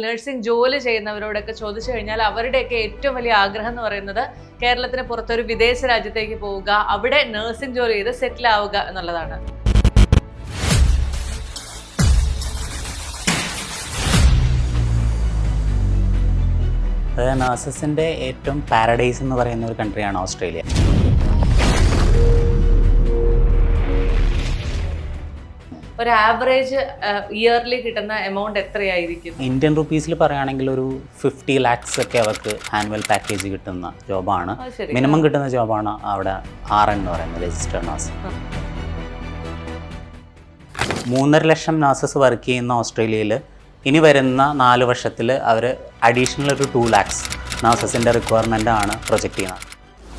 Nursing ജോലി ചെയ്യുന്നവരോടൊക്കെ ചോദിച്ചു കഴിഞ്ഞാൽ അവരുടെയൊക്കെ ഏറ്റവും വലിയ ആഗ്രഹം എന്ന് പറയുന്നത് കേരളത്തിന് പുറത്തൊരു വിദേശ രാജ്യത്തേക്ക് പോവുക, അവിടെ നഴ്സിംഗ് ജോലി ചെയ്ത് സെറ്റിൽ ആവുക എന്നുള്ളതാണ്. അതായത് നഴ്സസിൻ്റെ ഏറ്റവും പാരഡൈസ് എന്ന് പറയുന്ന ഒരു കൺട്രിയാണ് ഓസ്ട്രേലിയ. ഒരു ആവറേജ് ഇയർലി കിട്ടുന്ന എമൗണ്ട് എത്രയായിരിക്കും? ഇന്ത്യൻ റുപ്പീസിൽ പറയുകയാണെങ്കിൽ ഒരു 50 lakhs ഒക്കെ അവർക്ക് ആനുവൽ പാക്കേജ് കിട്ടുന്ന ജോബാണ്. മിനിമം കിട്ടുന്ന ജോബാണ് അവിടെ RN എന്ന് പറയുന്നത്, രജിസ്റ്റേർഡ് നഴ്സ്. 3.5 ലക്ഷം നഴ്സസ് വർക്ക് ചെയ്യുന്ന ഓസ്ട്രേലിയയിൽ ഇനി വരുന്ന 4 വർഷത്തിൽ അവർ അഡീഷണൽ ഒരു 2 lakhs നഴ്സസിൻ്റെ റിക്വയർമെൻ്റ് ആണ് പ്രൊജക്റ്റ് ചെയ്യുന്നത്.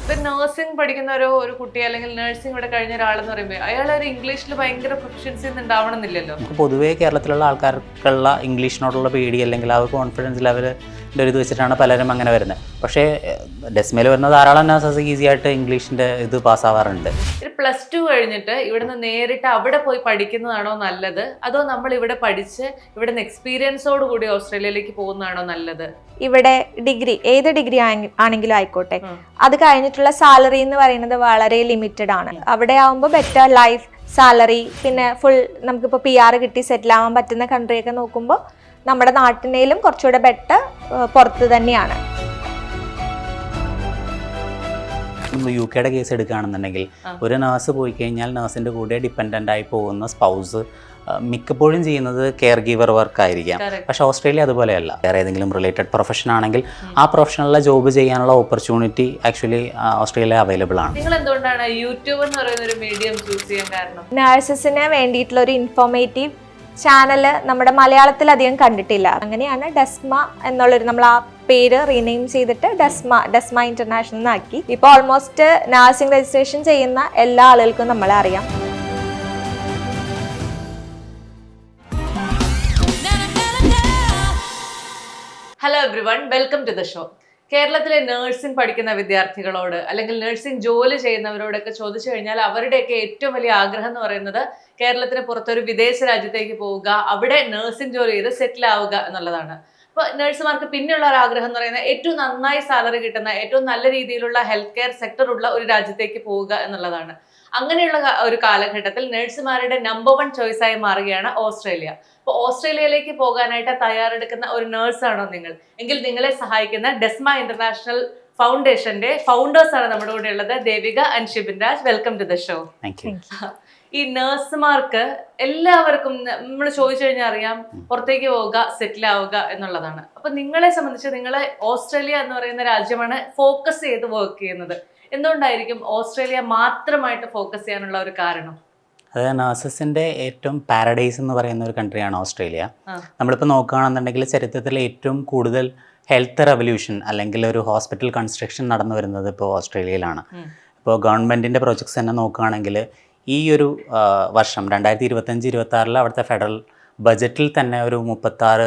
ഇപ്പം നഴ്സിംഗ് പഠിക്കുന്ന ഒരു കുട്ടി അല്ലെങ്കിൽ നഴ്സിംഗ് ഇവിടെ കഴിഞ്ഞ ഒരാളെന്ന് പറയുമ്പോൾ അയാൾ ഒരു ഇംഗ്ലീഷിൽ ഭയങ്കര പ്രൊഫഷൻസി ഒന്നും ഉണ്ടാവണമെന്നില്ലല്ലോ. നമുക്ക് പൊതുവേ കേരളത്തിലുള്ള ആൾക്കാർക്കുള്ള ഇംഗ്ലീഷിനോടുള്ള പേടി അല്ലെങ്കിൽ ആ കോൺഫിഡൻസ് ലെവലിൻ്റെ ഒരു ഇത് വെച്ചിട്ടാണ് പലരും അങ്ങനെ വരുന്നത്. പക്ഷേ ഡെസ്മയിൽ വരുന്ന ധാരാളം നഴ്സസ് ഈസി ആയിട്ട് ഇംഗ്ലീഷിൻ്റെ ഇത് പാസ്സാവാറുണ്ട്. ഒരു +2 കഴിഞ്ഞിട്ട് ഇവിടുന്ന് നേരിട്ട് അവിടെ പോയി പഠിക്കുന്നതാണോ നല്ലത്, അതോ നമ്മൾ ഇവിടെ പഠിച്ച് ഇവിടുന്ന് എക്സ്പീരിയൻസോട് കൂടി ഓസ്ട്രേലിയയിലേക്ക് പോകുന്നതാണോ നല്ലത്? ഇവിടെ ഡിഗ്രി, ഏത് ഡിഗ്രി ആണെങ്കിലും ആയിക്കോട്ടെ, അത് കഴിഞ്ഞിട്ടുള്ള സാലറി എന്ന് പറയുന്നത് വളരെ ലിമിറ്റഡ് ആണ്. അവിടെ ആവുമ്പോൾ ബെറ്റർ ലൈഫ്, സാലറി, പിന്നെ ഫുൾ നമുക്കിപ്പോൾ PR കിട്ടി സെറ്റിൽ ആവാൻ പറ്റുന്ന കൺട്രിയൊക്കെ നോക്കുമ്പോൾ നമ്മുടെ നാട്ടിനേലും കുറച്ചുകൂടെ ബെറ്റർ പുറത്ത് തന്നെയാണ്. നമ്മൾ UK കേസ് എടുക്കുകയാണെന്നുണ്ടെങ്കിൽ ഒരു നഴ്സ് പോയി കഴിഞ്ഞാൽ നഴ്സിൻ്റെ കൂടെ ഡിപ്പെൻഡൻ്റ് ആയി പോകുന്ന സ്പൗസ് മിക്കപ്പോഴും ചെയ്യുന്നത് കെയർ ഗീവർ വർക്ക് ആയിരിക്കാം. പക്ഷേ ഓസ്ട്രേലിയ അതുപോലെയല്ല. വേറെ ഏതെങ്കിലും റിലേറ്റഡ് പ്രൊഫഷൻ ആണെങ്കിൽ ആ പ്രൊഫഷണലിലെ ജോബ് ചെയ്യാനുള്ള ഓപ്പർച്യൂണിറ്റി ആക്ച്വലി ഓസ്ട്രേലിയ അവൈലബിൾ ആണ്. നിങ്ങൾ എന്തുകൊണ്ടാണ് യൂട്യൂബ് എന്ന് പറയുന്ന ഒരു മീഡിയം ചൂസ് ചെയ്യാൻ കാരണം? നഴ്സസിന് വേണ്ടിയിട്ടുള്ള ഒരു ഇൻഫോർമേറ്റീവ് ചാനല് നമ്മുടെ മലയാളത്തിൽ അധികം കണ്ടിട്ടില്ല. അങ്ങനെയാണ് ഡെസ്മ എന്നുള്ളൊരു, നമ്മൾ ആ പേര് റീനെയിം ചെയ്തിട്ട് ഡെസ്മ ഇന്റർനാഷണൽ എന്നാക്കി. ഇപ്പോൾ ഓൾമോസ്റ്റ് നഴ്സിംഗ് രജിസ്ട്രേഷൻ ചെയ്യുന്ന എല്ലാ ആളുകൾക്കും നമ്മളെ അറിയാം. Hello everyone, welcome to the show. കേരളത്തിലെ നഴ്സിംഗ് പഠിക്കുന്ന വിദ്യാർത്ഥികളോട് അല്ലെങ്കിൽ നഴ്സിംഗ് ജോലി ചെയ്യുന്നവരോടൊക്കെ ചോദിച്ചു കഴിഞ്ഞാൽ അവരുടെയൊക്കെ ഏറ്റവും വലിയ ആഗ്രഹം എന്ന് പറയുന്നത് കേരളത്തിന് പുറത്തൊരു വിദേശ രാജ്യത്തേക്ക് പോവുക, അവിടെ നഴ്സിംഗ് ജോലി ചെയ്ത് സെറ്റിൽ ആവുക എന്നുള്ളതാണ്. അപ്പോൾ നഴ്സുമാർക്ക് പിന്നെയുള്ള ഒരു ആഗ്രഹം എന്ന് പറയുന്നത് ഏറ്റവും നന്നായി സാലറി കിട്ടുന്ന, ഏറ്റവും നല്ല രീതിയിലുള്ള ഹെൽത്ത് കെയർ സെക്ടർ ഉള്ള ഒരു രാജ്യത്തേക്ക് പോവുക എന്നുള്ളതാണ്. അങ്ങനെയുള്ള ഒരു കാലഘട്ടത്തിൽ നഴ്സുമാരുടെ നമ്പർ 1 ചോയ്സായി മാറുകയാണ് ഓസ്ട്രേലിയ. അപ്പോൾ ഓസ്ട്രേലിയയിലേക്ക് പോകാനായിട്ട് തയ്യാറെടുക്കുന്ന ഒരു നഴ്സാണോ നിങ്ങൾ? എങ്കിൽ നിങ്ങളെ സഹായിക്കുന്ന ഡെസ്മ ഇന്റർനാഷണൽ ഫൗണ്ടേഷന്റെ ഫൗണ്ടേഴ്സ് ആണ് നമ്മുടെ കൂടെ ഉള്ളത്, Devika and Shibin Raj. Welcome to the show. ഈ നഴ്സുമാർക്ക് എല്ലാവർക്കും നമ്മൾ ചോദിച്ചു കഴിഞ്ഞാൽ അറിയാം, പുറത്തേക്ക് പോവുക, സെറ്റിൽ ആവുക എന്നുള്ളതാണ്. അപ്പൊ നിങ്ങളെ സംബന്ധിച്ച് നിങ്ങളെ ഓസ്ട്രേലിയ എന്ന് പറയുന്ന രാജ്യമാണ് ഫോക്കസ് ചെയ്ത് വർക്ക് ചെയ്യുന്നത്. എന്തുകൊണ്ടായിരിക്കും ഓസ്ട്രേലിയ മാത്രമായിട്ട് ഫോക്കസ് ചെയ്യാനുള്ള ഒരു കാരണം? അതായത് നഴ്സസിൻ്റെ ഏറ്റവും പാരഡൈസ് എന്ന് പറയുന്ന ഒരു കൺട്രിയാണ് ഓസ്ട്രേലിയ. നമ്മളിപ്പോൾ നോക്കുകയാണെന്നുണ്ടെങ്കിൽ ചരിത്രത്തിൽ ഏറ്റവും കൂടുതൽ ഹെൽത്ത് റെവല്യൂഷൻ അല്ലെങ്കിൽ ഒരു ഹോസ്പിറ്റൽ കൺസ്ട്രക്ഷൻ നടന്നു വരുന്നത് ഇപ്പോൾ ഓസ്ട്രേലിയയിലാണ്. ഇപ്പോൾ ഗവൺമെൻറ്റിൻ്റെ പ്രൊജക്ട്സ് തന്നെ നോക്കുകയാണെങ്കിൽ ഈ ഒരു വർഷം 2025-26 അവിടുത്തെ ഫെഡറൽ ബജറ്റിൽ തന്നെ ഒരു $36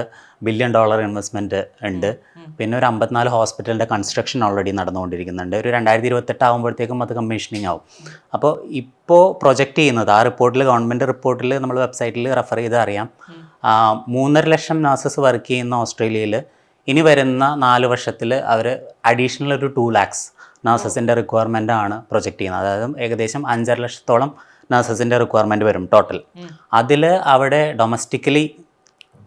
ബില്യൺ ഇൻവെസ്റ്റ്മെൻറ്റ് ഉണ്ട്. പിന്നെ ഒരു 54 ഹോസ്പിറ്റലിൻ്റെ കൺസ്ട്രക്ഷൻ ഓൾറെഡി നടന്നുകൊണ്ടിരിക്കുന്നുണ്ട്. ഒരു 2028 ആകുമ്പോഴത്തേക്കും അത് കമ്മീഷനിങ് ആവും. അപ്പോൾ ഇപ്പോൾ പ്രൊജക്റ്റ് ചെയ്യുന്നത് ആ റിപ്പോർട്ടിൽ, ഗവൺമെൻറ് റിപ്പോർട്ടിൽ നമ്മൾ വെബ്സൈറ്റിൽ റെഫർ ചെയ്ത് അറിയാം, 3.5 ലക്ഷം നഴ്സസ് വർക്ക് ചെയ്യുന്ന ഓസ്ട്രേലിയയിൽ ഇനി വരുന്ന 4 വർഷത്തിൽ അവർ അഡീഷണൽ ഒരു 2 lakhs നഴ്സസിൻ്റെ റിക്വയർമെൻ്റ് ആണ് പ്രൊജക്റ്റ് ചെയ്യുന്നത്. അതായത് ഏകദേശം 5.5 ലക്ഷത്തോളം നഴ്സസിൻ്റെ റിക്വയർമെൻറ്റ് വരും ടോട്ടൽ. അതിൽ അവിടെ ഡൊമസ്റ്റിക്കലി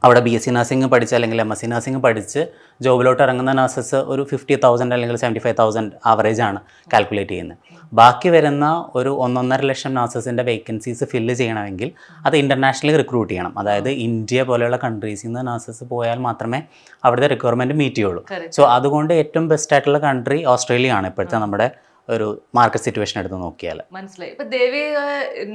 അവിടെ BSc നഴ്സിംഗ് പഠിച്ച് അല്ലെങ്കിൽ MSc നഴ്സിംഗ് പഠിച്ച് ജോബിലോട്ട് ഇറങ്ങുന്ന നഴ്സസ് ഒരു 50,000 അല്ലെങ്കിൽ 75,000 ആവറേജാണ് കാൽക്കുലേറ്റ് ചെയ്യുന്നത്. ബാക്കി വരുന്ന ഒരു 1.5 ലക്ഷം നഴ്സസിൻ്റെ വേക്കൻസീസ് ഫില്ല് ചെയ്യണമെങ്കിൽ അത് ഇൻ്റർനാഷണലി റിക്രൂട്ട് ചെയ്യണം. അതായത് ഇന്ത്യ പോലെയുള്ള കൺട്രീസിൽ നിന്ന് നഴ്സസ് പോയാൽ മാത്രമേ അവിടുത്തെ റിക്വയർമെൻറ്റ് മീറ്റ് ചെയ്യുള്ളൂ. സോ അതുകൊണ്ട് ഏറ്റവും ബെസ്റ്റ് ആയിട്ടുള്ള കൺട്രി ഓസ്ട്രേലിയ ആണ് ഇപ്പോഴത്തെ നമ്മുടെ ഒരു മാർക്കറ്റ് സിറ്റുവേഷൻ എടുത്ത് നോക്കിയാൽ. മനസ്സിലായി. ഇപ്പൊ ദേവി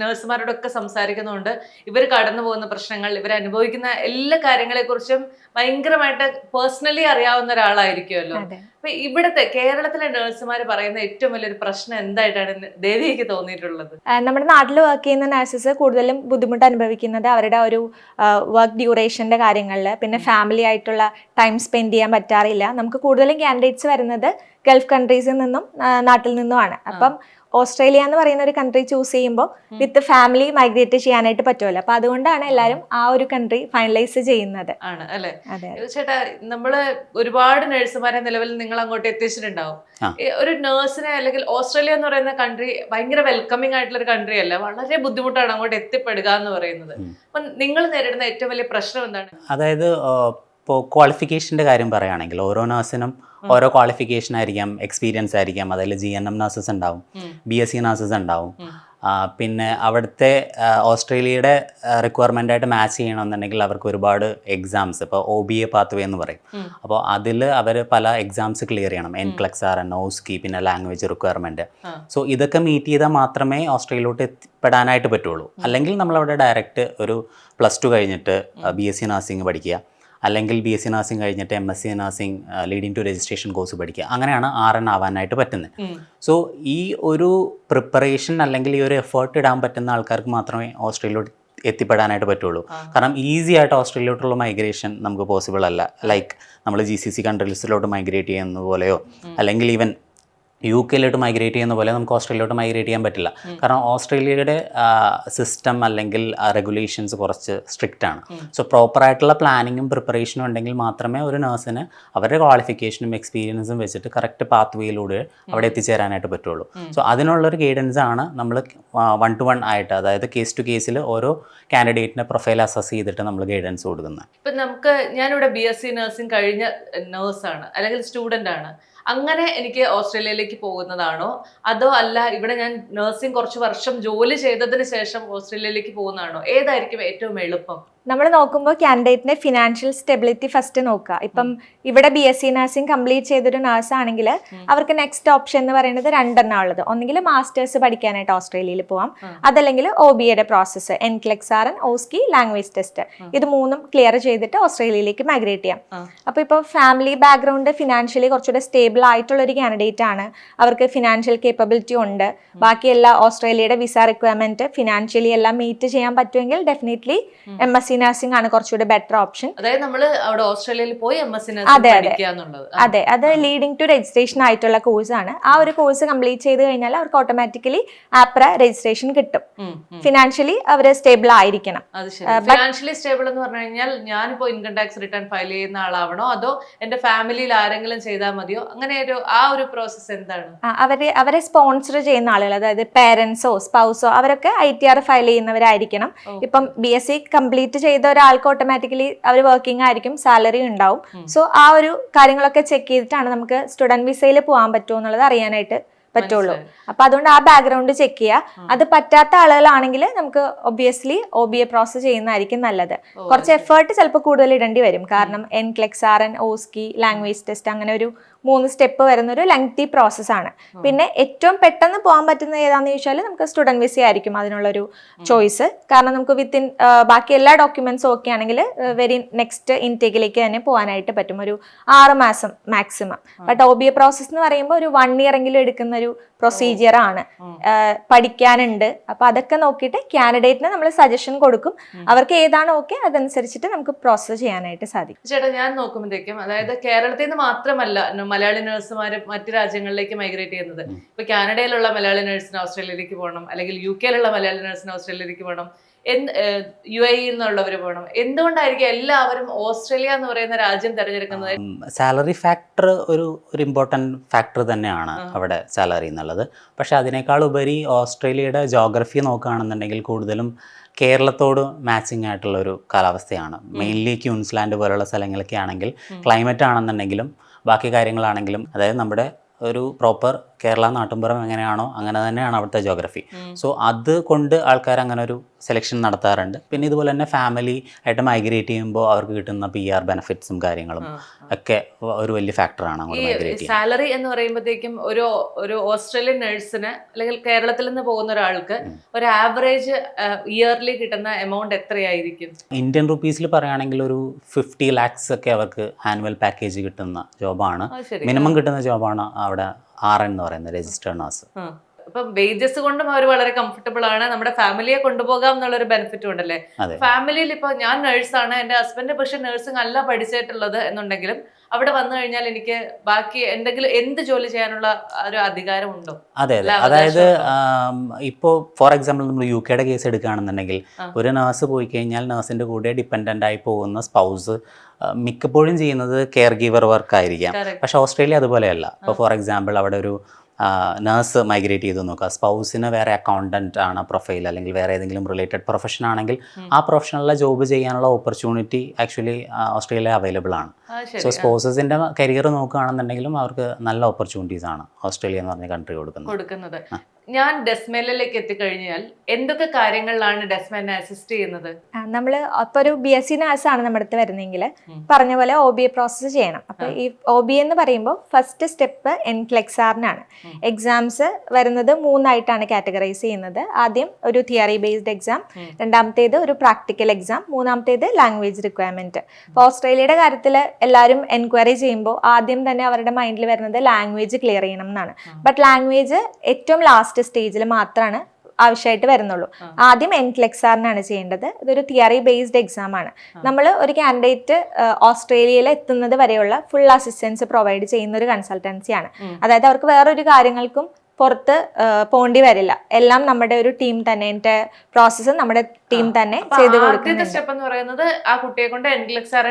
നഴ്സുമാരോടൊക്കെ സംസാരിക്കുന്നതുകൊണ്ട് ഇവർ കടന്നു പോകുന്ന പ്രശ്നങ്ങൾ, ഇവർ അനുഭവിക്കുന്ന എല്ലാ കാര്യങ്ങളെക്കുറിച്ചും ഭയങ്കരമായിട്ട് പേഴ്സണലി അറിയാവുന്ന ഒരാളായിരിക്കുമല്ലോ. അപ്പൊ ഇവിടുത്തെ കേരളത്തിലെ നഴ്സുമാർ പറയുന്ന ഏറ്റവും വലിയൊരു പ്രശ്നം എന്തായിട്ടാണ് ദേവിക്ക് തോന്നിയിട്ടുള്ളത്? നമ്മുടെ നാട്ടിൽ വർക്ക് ചെയ്യുന്ന നഴ്സസ് കൂടുതലും ബുദ്ധിമുട്ട് അനുഭവിക്കുന്നത് അവരുടെ ഒരു വർക്ക് ഡ്യൂറേഷൻ്റെ കാര്യങ്ങളിൽ, പിന്നെ ഫാമിലി ആയിട്ടുള്ള ടൈം സ്പെൻഡ് ചെയ്യാൻ പറ്റാറില്ല. നമുക്ക് കൂടുതലും കാൻഡിഡേറ്റ്സ് വരുന്നത് ഗൾഫ് കൺട്രീസിൽ നിന്നും നാട്ടിൽ നിന്നുമാണ്. അപ്പം ഓസ്ട്രേലിയ എന്ന് പറയുന്ന ഒരു കൺട്രി ചൂസ് ചെയ്യുമ്പോൾ വിത്ത് ഫാമിലി മൈഗ്രേറ്റ് ചെയ്യാനായിട്ട് പറ്റുമല്ലോ. അപ്പൊ അതുകൊണ്ടാണ് എല്ലാവരും ആ ഒരു കൺട്രി ഫൈനലൈസ് ചെയ്യുന്നത്. ആണ് അല്ലെ? അതെ. ചേട്ടാ, നമ്മള് ഒരുപാട് നഴ്സുമാരെ നിലവിൽ നിങ്ങൾ അങ്ങോട്ട് എത്തിച്ചിട്ടുണ്ടാവും. ഒരു നഴ്സിനെ അല്ലെങ്കിൽ ഓസ്ട്രേലിയ എന്ന് പറയുന്ന കൺട്രി ഭയങ്കര വെൽക്കമിംഗ് ആയിട്ടുള്ള ഒരു കൺട്രി അല്ല, വളരെ ബുദ്ധിമുട്ടാണ് അങ്ങോട്ട് എത്തിപ്പെടുക എന്ന് പറയുന്നത്. അപ്പൊ നിങ്ങൾ നേരിടുന്ന ഏറ്റവും വലിയ പ്രശ്നം എന്താണ്? അതായത് ഇപ്പോൾ ക്വാളിഫിക്കേഷൻ്റെ കാര്യം പറയുകയാണെങ്കിൽ ഓരോ നഴ്സിനും ഓരോ ക്വാളിഫിക്കേഷൻ ആയിരിക്കാം, എക്സ്പീരിയൻസ് ആയിരിക്കാം. അതിൽ GNM നഴ്സസ് ഉണ്ടാവും, BSc നഴ്സസ് ഉണ്ടാവും. പിന്നെ അവിടുത്തെ ഓസ്ട്രേലിയയുടെ റിക്വയർമെൻ്റ് ആയിട്ട് മാച്ച് ചെയ്യണമെന്നുണ്ടെങ്കിൽ അവർക്ക് ഒരുപാട് എക്സാംസ്, ഇപ്പോൾ OBA പാത്വേ എന്ന് പറയും. അപ്പോൾ അതിൽ അവർ പല എക്സാംസ് ക്ലിയർ ചെയ്യണം, NCLEX, OSCE, പിന്നെ ലാംഗ്വേജ് റിക്വയർമെൻറ്റ്. സോ ഇതൊക്കെ മീറ്റ് ചെയ്താൽ മാത്രമേ ഓസ്ട്രേലിയയിലോട്ട് എത്തിപ്പെടാനായിട്ട് പറ്റുള്ളൂ. അല്ലെങ്കിൽ നമ്മളവിടെ ഡയറക്റ്റ് ഒരു +2 കഴിഞ്ഞിട്ട് BSc നഴ്സിംഗ് പഠിക്കുക, അല്ലെങ്കിൽ BSc നഴ്സിംഗ് കഴിഞ്ഞിട്ട് MSc nursing leading to registration course പഠിക്കുക. അങ്ങനെയാണ് RN ആവാനായിട്ട് പറ്റുന്നത്. സോ ഈ ഒരു പ്രിപ്പറേഷൻ അല്ലെങ്കിൽ ഈ ഒരു എഫേർട്ട് ഇടാൻ പറ്റുന്ന ആൾക്കാർക്ക് മാത്രമേ ഓസ്ട്രേലിയയിലോട്ട് എത്തിപ്പെടാനായിട്ട് പറ്റുള്ളൂ. കാരണം ഈസി ആയിട്ട് ഓസ്ട്രേലിയയിലോട്ടുള്ള മൈഗ്രേഷൻ നമുക്ക് പോസിബിൾ അല്ല. ലൈക്ക് നമ്മൾ GCC കൺട്രീസിലോട്ട് മൈഗ്രേറ്റ് ചെയ്യുന്ന പോലെയോ അല്ലെങ്കിൽ ഈവൻ UK മൈഗ്രേറ്റ് ചെയ്യുന്ന പോലെ നമുക്ക് ഓസ്ട്രേലിയയിലോട്ട് മൈഗ്രേറ്റ് ചെയ്യാൻ പറ്റില്ല. കാരണം ഓസ്ട്രേലിയയുടെ സിസ്റ്റം അല്ലെങ്കിൽ റെഗുലേഷൻസ് കുറച്ച് സ്ട്രിക്റ്റ് ആണ്. സോ പ്രോപ്പറായിട്ടുള്ള പ്ലാനിങ്ങും പ്രിപ്പറേഷനും ഉണ്ടെങ്കിൽ മാത്രമേ ഒരു നഴ്സിന് അവരുടെ ക്വാളിഫിക്കേഷനും എക്സ്പീരിയൻസും വെച്ചിട്ട് കറക്റ്റ് പാത്ത് വേയിലൂടെ അവിടെ എത്തിച്ചേരാനായിട്ട് പറ്റുള്ളൂ. സോ അതിനുള്ളൊരു ഗൈഡൻസ് ആണ് നമ്മൾ 1-to-1 ആയിട്ട്, അതായത് കേസ് ടു കേസിൽ ഓരോ കാൻഡിഡേറ്റിൻ്റെ പ്രൊഫൈൽ അസസ് ചെയ്തിട്ട് നമ്മൾ ഗൈഡൻസ് കൊടുക്കുന്നത്. ഇപ്പം ഞാനിവിടെ BSc നഴ്സിംഗ് കഴിഞ്ഞ നേഴ്സാണ് അല്ലെങ്കിൽ സ്റ്റുഡൻ്റ് ആണ്. അങ്ങനെ എനിക്ക് ഓസ്ട്രേലിയയിലേക്ക് പോകുന്നതാണോ, അതോ അല്ല ഇവിടെ ഞാൻ നഴ്സിംഗ് കുറച്ച് വർഷം ജോലി ചെയ്തതിന് ശേഷം ഓസ്ട്രേലിയയിലേക്ക് പോകുന്നതാണോ? ഏതായിരിക്കും ഏറ്റവും എളുപ്പം? നമ്മൾ നോക്കുമ്പോൾ കാൻഡിഡേറ്റിന്റെ ഫിനാൻഷ്യൽ സ്റ്റെബിലിറ്റി ഫസ്റ്റ് നോക്കുക. ഇപ്പം ഇവിടെ BSc നഴ്സിംഗ് കംപ്ലീറ്റ് ചെയ്തൊരു നഴ്സ് ആണെങ്കിൽ അവർക്ക് നെക്സ്റ്റ് ഓപ്ഷൻ എന്ന് പറയുന്നത് 2 ഉള്ളത്. ഒന്നെങ്കിൽ മാസ്റ്റേഴ്സ് പഠിക്കാനായിട്ട് ഓസ്ട്രേലിയയിൽ പോവാം, അതല്ലെങ്കിൽ OBA process, NCLEX, OSCE, language test, ഇത് 3ഉം ക്ലിയർ ചെയ്തിട്ട് ഓസ്ട്രേലിയയിലേക്ക് മൈഗ്രേറ്റ് ചെയ്യാം. അപ്പോൾ ഇപ്പോൾ ഫാമിലി ബാക്ക്ഗ്രൗണ്ട് ഫിനാൻഷ്യലി കുറച്ചുകൂടെ സ്റ്റേബിൾ ആയിട്ടുള്ള ഒരു കാൻഡിഡേറ്റ് ആണ്, അവർക്ക് ഫിനാൻഷ്യൽ കേപ്പബിലിറ്റി ഉണ്ട്, ബാക്കി എല്ലാ ഓസ്ട്രേലിയയുടെ വിസ റിക്വയർമെന്റ് ഫിനാൻഷ്യലി എല്ലാം മീറ്റ് ചെയ്യാൻ പറ്റുമെങ്കിൽ ഡെഫിനറ്റ്ലി MSc നഴ്സിംഗ് ആണ് കുറച്ചുകൂടെ ബെറ്റർ ഓപ്ഷൻ. അതായത് നമ്മൾ അവിടെ ഓസ്ട്രേലിയയിൽ പോയി MSc നഴ്സിംഗ് പഠിക്കുക എന്നുള്ളത്. അതെ, അത് ലീഡിംഗ് ടു രജിസ്ട്രേഷൻ ആയിട്ടുള്ള കോഴ്സ് ആണ്. ആ ഒരു കോഴ്സ് കംപ്ലീറ്റ് ചെയ്ത് കഴിഞ്ഞാൽ അവർക്ക് ഓട്ടോമാറ്റിക്കലി ആപ്ര രജിസ്ട്രേഷൻ കിട്ടും. ഫിനാൻഷ്യലി അവർ സ്റ്റേബിൾ ആയിരിക്കണം. ഫിനാൻഷ്യലി സ്റ്റേബിൾ എന്ന് പറഞ്ഞു കഴിഞ്ഞാൽ ഞാനിപ്പോ ഇൻകം ടാക്സ് റിട്ടേൺ ഫയൽ ചെയ്യുന്ന ആളാവണോ, അതോ എന്റെ ഫാമിലിയിൽ ആരെങ്കിലും ചെയ്താൽ മതിയോ? അങ്ങനെ ആ ഒരു പ്രോസസ് എന്താണ്? അവരെ സ്പോൺസർ ചെയ്യുന്ന ആളുകൾ, അതായത് പേരൻസോ സ്പൗസോ, അവരൊക്കെ ITR ഫയൽ ചെയ്യുന്നവരായിരിക്കണം. ഇപ്പം BSc കംപ്ലീറ്റ് ചെയ്ത ഒരാൾക്ക് ഓട്ടോമാറ്റിക്കലി അവർ വർക്കിംഗ് ആയിരിക്കും, സാലറി ഉണ്ടാവും. സോ ആ ഒരു കാര്യങ്ങളൊക്കെ ചെക്ക് ചെയ്തിട്ടാണ് നമുക്ക് സ്റ്റുഡന്റ് വിസയിൽ പോകാൻ പറ്റുമോ എന്നുള്ളത് അറിയാനായിട്ട് പറ്റുള്ളൂ. അപ്പൊ അതുകൊണ്ട് ആ ബാക്ക്ഗ്രൗണ്ട് ചെക്ക് ചെയ്യുക. അത് പറ്റാത്ത ആളുകളാണെങ്കിൽ നമുക്ക് ഒബ്വിയസ്ലി OBA പ്രോസസ് ചെയ്യുന്നതായിരിക്കും നല്ലത്. കുറച്ച് എഫേർട്ട് ചിലപ്പോൾ കൂടുതൽ ഇടേണ്ടി വരും. കാരണം NCLEX, OSCE, ലാംഗ്വേജ് ടെസ്റ്റ്, അങ്ങനെ ഒരു 3 സ്റ്റെപ്പ് വരുന്ന ഒരു ലെങ്തി പ്രോസസ്സാണ്. പിന്നെ ഏറ്റവും പെട്ടെന്ന് പോകാൻ പറ്റുന്ന ഏതാണെന്ന് ചോദിച്ചാൽ നമുക്ക് സ്റ്റുഡന്റ് വിസ ആയിരിക്കും അതിനുള്ളൊരു ചോയ്സ്. കാരണം നമുക്ക് വിത്തിൻ ബാക്കി എല്ലാ ഡോക്യുമെന്റ്സും ഓക്കെ ആണെങ്കിൽ വെരി നെക്സ്റ്റ് ഇൻടേക്കിലേക്ക് തന്നെ പോകാനായിട്ട് പറ്റും, ഒരു 6 മാസം മാക്സിമം. ബട്ട് OBA പ്രോസസ് എന്ന് പറയുമ്പോൾ ഒരു 1 ഇയർ എങ്കിലും എടുക്കുന്ന ഒരു പ്രൊസീജിയർ ആണ്, പഠിക്കാനുണ്ട്. അപ്പൊ അതൊക്കെ നോക്കിയിട്ട് കാൻഡിഡേറ്റിന് നമ്മൾ സജഷൻ കൊടുക്കും, അവർക്ക് ഏതാണ് ഓക്കെ അതനുസരിച്ചിട്ട് നമുക്ക് പ്രോസസ് ചെയ്യാനായിട്ട് സാധിക്കും. ചേട്ടാ, ഞാൻ നോക്കുമ്പോഴത്തേക്കും അതായത് കേരളത്തിൽ നിന്ന് മാത്രമല്ല മലയാളി നഴ്സുമാർ മറ്റു രാജ്യങ്ങളിലേക്ക് മൈഗ്രേറ്റ് ചെയ്യുന്നത്. ഇപ്പൊ കാനഡയിലുള്ള മലയാളി നഴ്സിന് ഓസ്ട്രേലിയയിലേക്ക് പോകണം, അല്ലെങ്കിൽ UK മലയാളി നഴ്സിന് ഓസ്ട്രേലിയയിലേക്ക് പോകണം, UAE നിന്നുള്ളവർ പോകണം. എന്തുകൊണ്ടായിരിക്കും എല്ലാവരും ഓസ്ട്രേലിയ എന്ന് പറയുന്ന രാജ്യം തിരഞ്ഞെടുക്കുന്നത്? സാലറി ഫാക്ടർ ഒരു ഇമ്പോർട്ടൻറ്റ് ഫാക്ടർ തന്നെയാണ് അവിടെ സാലറി എന്നുള്ളത്. പക്ഷെ അതിനേക്കാൾ ഉപരി ഓസ്ട്രേലിയയുടെ ജോഗ്രഫി നോക്കുകയാണെന്നുണ്ടെങ്കിൽ കൂടുതലും കേരളത്തോട് മാച്ചിങ് ആയിട്ടുള്ള ഒരു കാലാവസ്ഥയാണ്. മെയിൻലി ക്യൂൻസ്ലാൻഡ് പോലുള്ള സ്ഥലങ്ങളൊക്കെ ആണെങ്കിൽ ക്ലൈമറ്റ് ആണെന്നുണ്ടെങ്കിലും ബാക്കി കാര്യങ്ങളാണെങ്കിലും, അതായത് നമ്മുടെ ഒരു പ്രോപ്പർ കേരള നാട്ടുമ്പുറം എങ്ങനെയാണോ അങ്ങനെ തന്നെയാണ് അവിടുത്തെ ജോഗ്രഫി. സോ അത് കൊണ്ട് ആൾക്കാർ അങ്ങനെ ഒരു സെലക്ഷൻ നടത്താറുണ്ട്. പിന്നെ ഇതുപോലെ തന്നെ ഫാമിലി ആയിട്ട് മൈഗ്രേറ്റ് ചെയ്യുമ്പോൾ അവർക്ക് കിട്ടുന്ന PR ബെനിഫിറ്റ്സും കാര്യങ്ങളും ഒക്കെ ഒരു വലിയ ഫാക്ടറാണ് അങ്ങോട്ട് മൈഗ്രേറ്റ് ചെയ്യുന്നത്. സാലറി എന്ന് പറയുമ്പോഴത്തേക്കും ഒരു ഓസ്ട്രേലിയൻ നഴ്സിന് അല്ലെങ്കിൽ കേരളത്തിൽ നിന്ന് പോകുന്ന ഒരാൾക്ക് ഒരു ആവറേജ് ഇയർലി കിട്ടുന്ന എമൗണ്ട് എത്രയായിരിക്കും? ഇന്ത്യൻ റുപ്പീസിൽ പറയുകയാണെങ്കിൽ ഒരു 50 lakhs ഒക്കെ അവർക്ക് ആനുവൽ പാക്കേജ് കിട്ടുന്ന ജോബാണ്, മിനിമം കിട്ടുന്ന ജോബാണ് അവിടെ RN എന്ന് പറയുന്നത്, രജിസ്റ്റേർഡ് നഴ്സ്. ഇപ്പം വേജസ് കൊണ്ടും അവർ വളരെ കംഫർട്ടബിൾ ആണ്, നമ്മുടെ ഫാമിലിയെ കൊണ്ടുപോകാം എന്നുള്ളൊരു ബെനിഫിറ്റും ഉണ്ടല്ലേ. അതെ. ഫാമിലിയിൽ ഇപ്പൊ ഞാൻ നേഴ്സാണ്, എന്റെ ഹസ്ബൻഡ് പക്ഷെ നഴ്സിംഗ് അല്ല പഠിച്ചിട്ടുള്ളത് എന്നുണ്ടെങ്കിലും അവിടെ വന്നു കഴിഞ്ഞാൽ എനിക്ക് ബാക്കി എന്തെങ്കിലും എന്ത് ജോലി ചെയ്യാനുള്ള ഒരു അധികാരം ഉണ്ടോ? അതെ അതെ, അതായത് ഇപ്പോൾ ഫോർ എക്സാമ്പിൾ നമ്മൾ യു കെയുടെ കേസ് എടുക്കുകയാണെന്നുണ്ടെങ്കിൽ ഒരു നേഴ്സ് പോയി കഴിഞ്ഞാൽ നേഴ്സിൻ്റെ കൂടെ ഡിപ്പെൻഡൻ്റ് ആയി പോകുന്ന സ്പൗസ് മിക്കപ്പോഴും ചെയ്യുന്നത് കെയർ ഗീവർ വർക്ക് ആയിരിക്കാം. പക്ഷെ ഓസ്ട്രേലിയ അതുപോലെയല്ല. ഇപ്പോൾ ഫോർ എക്സാമ്പിൾ അവിടെ ഒരു നേഴ്സ് മൈഗ്രേറ്റ് ചെയ്ത് നോക്കുക, സ്പൗസിന് വേറെ അക്കൗണ്ടൻറ്റ് ആണ് പ്രൊഫൈൽ, അല്ലെങ്കിൽ വേറെ ഏതെങ്കിലും റിലേറ്റഡ് പ്രൊഫഷൻ ആണെങ്കിൽ ആ പ്രൊഫഷനിലെ ജോബ് ചെയ്യാനുള്ള ഓപ്പർച്യൂണിറ്റി ആക്ച്വലി ഓസ്ട്രേലിയ അവൈലബിൾ ആണ്. സോ സ്പൗസസിൻ്റെ കരിയർ നോക്കുകയാണെന്നുണ്ടെങ്കിലും അവർക്ക് നല്ല ഓപ്പർച്യൂണിറ്റീസ് ആണ് ഓസ്ട്രേലിയ എന്ന് പറഞ്ഞ കൺട്രി കൊടുക്കുന്നത്. ഞാൻ ഡെസ്മേലിലേക്ക് എത്തിക്കഴിഞ്ഞാൽ എന്തൊക്കെ കാര്യങ്ങളിലാണ് ഡെസ്മേലിനെ അസിസ്റ്റ് ചെയ്യുന്നത്? നമ്മൾ ഇപ്പൊ ഒരു BSc നേഴ്സാണ് നമ്മുടെ അടുത്ത് വരുന്നെങ്കിൽ പറഞ്ഞ പോലെ OBA പ്രോസസ്സ് ചെയ്യണം. അപ്പൊ ഈ OBA എന്ന് പറയുമ്പോൾ ഫസ്റ്റ് സ്റ്റെപ്പ് NCLEX-R-നാണ്. എക്സാംസ് വരുന്നത് 3ആയിട്ടാണ് കാറ്റഗറൈസ് ചെയ്യുന്നത്. ആദ്യം ഒരു തിയറി ബേസ്ഡ് എക്സാം, രണ്ടാമത്തേത് ഒരു പ്രാക്ടിക്കൽ എക്സാം, മൂന്നാമത്തേത് ലാംഗ്വേജ് റിക്വയർമെന്റ്. അപ്പോൾ ഓസ്ട്രേലിയയുടെ കാര്യത്തിൽ എല്ലാവരും എൻക്വയറി ചെയ്യുമ്പോൾ ആദ്യം തന്നെ അവരുടെ മൈൻഡിൽ വരുന്നത് ലാംഗ്വേജ് ക്ലിയർ ചെയ്യണം എന്നാണ്. ബട്ട് ലാംഗ്വേജ് ഏറ്റവും ലാസ്റ്റ് സ്റ്റേജിൽ മാത്രമാണ് ആവശ്യമായിട്ട് വരുന്നുള്ളൂ. ആദ്യം NCLEX-R-നാണ് ചെയ്യേണ്ടത്. ഇതൊരു തിയറി ബേസ്ഡ് എക്സാം ആണ്. നമ്മൾ ഒരു കാൻഡിഡേറ്റ് ഓസ്ട്രേലിയയിൽ എത്തുന്നത് വരെയുള്ള ഫുൾ അസിസ്റ്റൻസ് പ്രൊവൈഡ് ചെയ്യുന്ന ഒരു കൺസൾട്ടൻസിയാണ്. അതായത് അവർക്ക് വേറൊരു കാര്യങ്ങൾക്കും പുറത്ത് പോണ്ടി വരില്ല. എല്ലാം നമ്മുടെ ഒരു ടീം തന്നെ, എൻ്റെ പ്രോസസ്സ് നമ്മുടെ ടീം തന്നെ ചെയ്ത് കൊടുക്കുന്നത്. സ്റ്റെപ്പ് എന്ന് പറയുന്നത് ആ കുട്ടിയെ കൊണ്ട് NCLEX-R